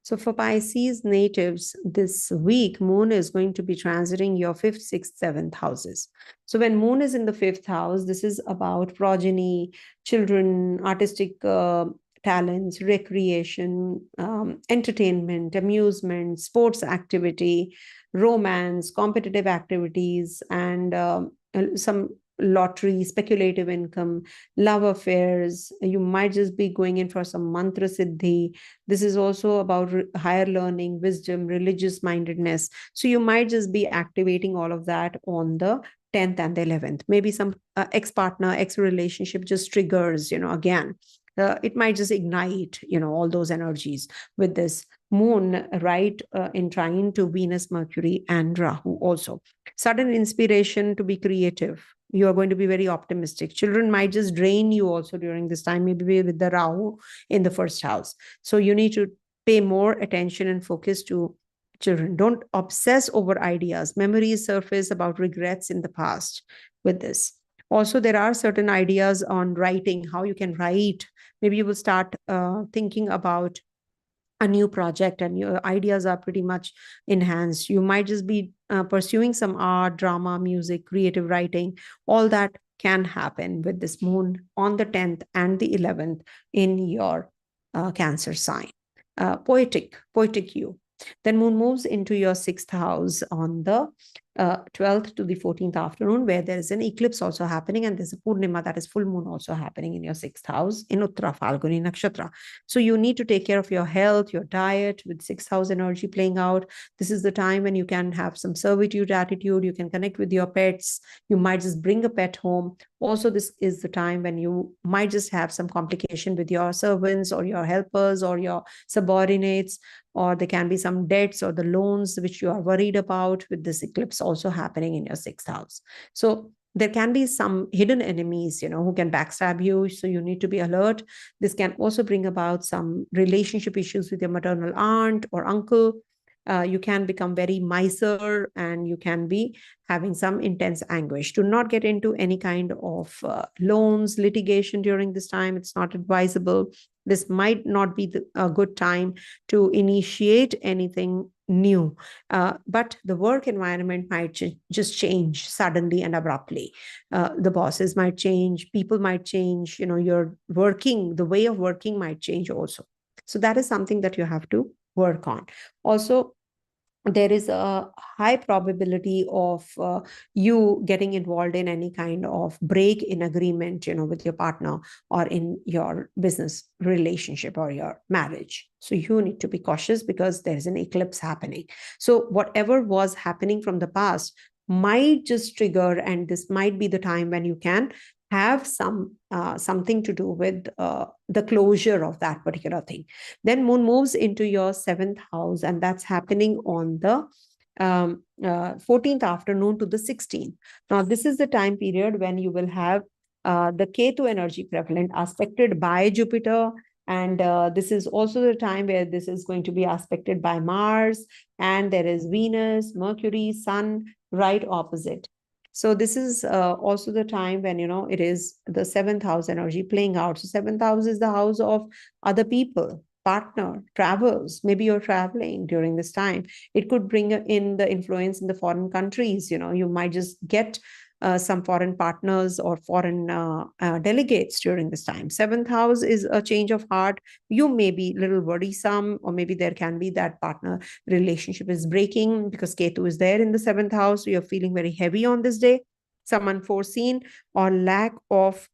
So for Pisces natives, this week, moon is going to be transiting your 5th, 6th, 7th houses. So when moon is in the 5th house, this is about progeny, children, artistic talents, recreation, entertainment, amusement, sports activity, romance, competitive activities, and some lottery, speculative income, love affairs. You might just be going in for some mantra siddhi. This is also about higher learning, wisdom, religious mindedness. So you might just be activating all of that on the 10th and the 11th. Maybe some ex-partner, ex-relationship just triggers, again. It might just ignite, all those energies with this moon right in trine to Venus, Mercury, and Rahu also. Sudden inspiration to be creative. You are going to be very optimistic. Children might just drain you also during this time, maybe with the Rahu in the 1st house. So you need to pay more attention and focus to children. Don't obsess over ideas. Memories surface about regrets in the past with this. Also, there are certain ideas on writing, how you can write. Maybe you will start thinking about a new project and your ideas are pretty much enhanced. You might just be pursuing some art, drama, music, creative writing. All that can happen with this moon on the 10th and the 11th in your Cancer sign. Poetic you. Then moon moves into your 6th house on the 12th to the 14th afternoon, where there is an eclipse also happening, and there's a Purnima, that is full moon, also happening in your 6th house in Uttara Falguni Nakshatra. So you need to take care of your health, your diet, with 6th house energy playing out. This is the time when you can have some servitude attitude. You can connect with your pets. You might just bring a pet home. Also, this is the time when you might just have some complication with your servants or your helpers or your subordinates, or there can be some debts or the loans which you are worried about with this eclipse also happening in your 6th house. So there can be some hidden enemies, who can backstab you. So you need to be alert. This can also bring about some relationship issues with your maternal aunt or uncle. You can become very miser and you can be having some intense anguish. Do not get into any kind of loans, litigation during this time. It's not advisable. This might not be a good time to initiate anything new. But the work environment might just change suddenly and abruptly. The bosses might change, people might change, your working, the way of working might change also. So that is something that you have to work on. Also, there is a high probability of you getting involved in any kind of break in agreement, with your partner or in your business relationship or your marriage. So you need to be cautious because there's an eclipse happening. So whatever was happening from the past might just trigger, and this might be the time when you can have something to do with the closure of that particular thing. Then moon moves into your 7th house, and that's happening on the 14th afternoon to the 16th. Now, this is the time period when you will have the Ketu energy prevalent, aspected by Jupiter. And this is also the time where this is going to be aspected by Mars, and there is Venus, Mercury, Sun, right opposite. So this is also the time when, it is the 7th house energy playing out. So 7th house is the house of other people, partner, travels. Maybe you're traveling during this time. It could bring in the influence in the foreign countries. You might just get some foreign partners or foreign delegates during this time. 7th house is a change of heart. You may be a little worrisome, or maybe there can be that partner relationship is breaking because Ketu is there in the 7th house. So you're feeling very heavy on this day. Some unforeseen or lack of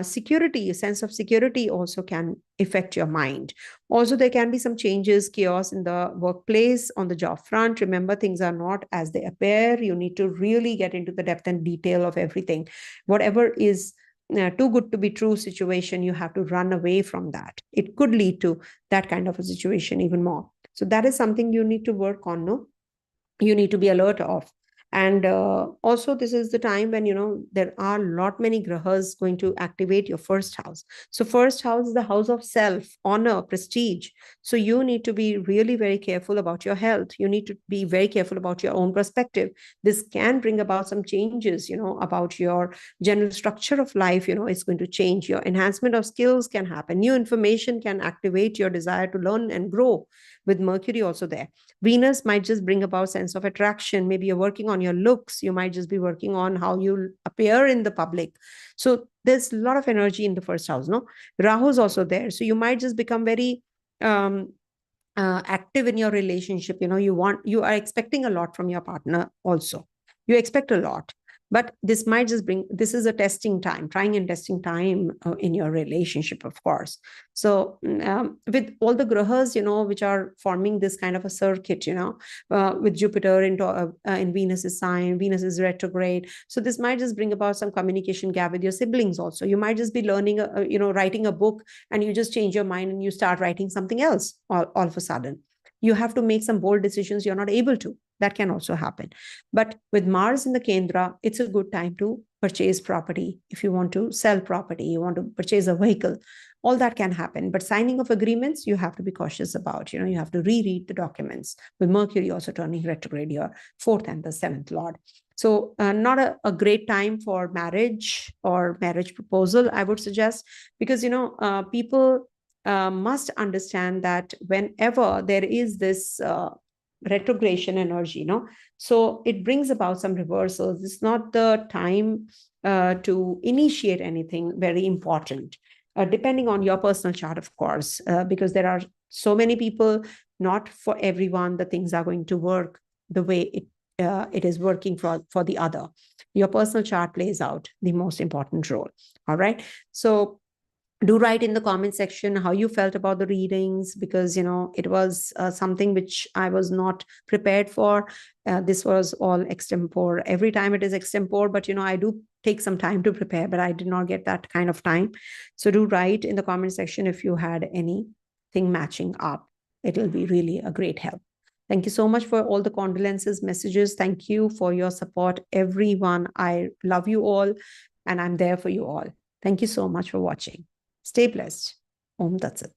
security, a sense of security also can affect your mind. Also, there can be some changes, chaos in the workplace, on the job front. Remember, things are not as they appear. You need to really get into the depth and detail of everything. Whatever is too good to be true situation, you have to run away from that. It could lead to that kind of a situation even more. So that is something you need to work on, no? You need to be alert of. And also, this is the time when, there are a lot many grahas going to activate your 1st house. So 1st house is the house of self, honor, prestige. So you need to be really very careful about your health. You need to be very careful about your own perspective. This can bring about some changes, about your general structure of life. It's going to change. Your enhancement of skills can happen. New information can activate your desire to learn and grow, with Mercury also there. Venus might just bring about sense of attraction. Maybe you're working on your looks. You might just be working on how you appear in the public. So there's a lot of energy in the 1st house, no? Rahu is also there. So you might just become very active in your relationship. You are expecting a lot from your partner also. You expect a lot. But this might just this is a testing time, trying and testing time in your relationship, of course. So with all the grahas, which are forming this kind of a circuit, with Jupiter in Venus's sign, Venus is retrograde. So this might just bring about some communication gap with your siblings also. You might just be learning, writing a book, and you just change your mind and you start writing something else all of a sudden. You have to make some bold decisions. You're not able to. That can also happen. But with Mars in the Kendra, it's a good time to purchase property. If you want to sell property, you want to purchase a vehicle, all that can happen. But signing of agreements, you have to be cautious about. You have to reread the documents, with Mercury also turning retrograde here, 4th and the 7th Lord. So not a great time for marriage or marriage proposal, I would suggest, because, people must understand that whenever there is this retrogression energy, so it brings about some reversals. It's not the time to initiate anything very important, depending on your personal chart, of course, because there are so many people. Not for everyone the things are going to work the way it is working for the other. Your personal chart plays out the most important role. All right. So do write in the comment section how you felt about the readings, because it was something which I was not prepared for. This was all extempore. Every time it is extempore, but I do take some time to prepare, but I did not get that kind of time. So do write in the comment section if you had anything matching up. It will be really a great help. Thank you so much for all the condolences messages. Thank you for your support, everyone. I love you all, and I'm there for you all. Thank you so much for watching. Stay blessed. Om Tat Sat.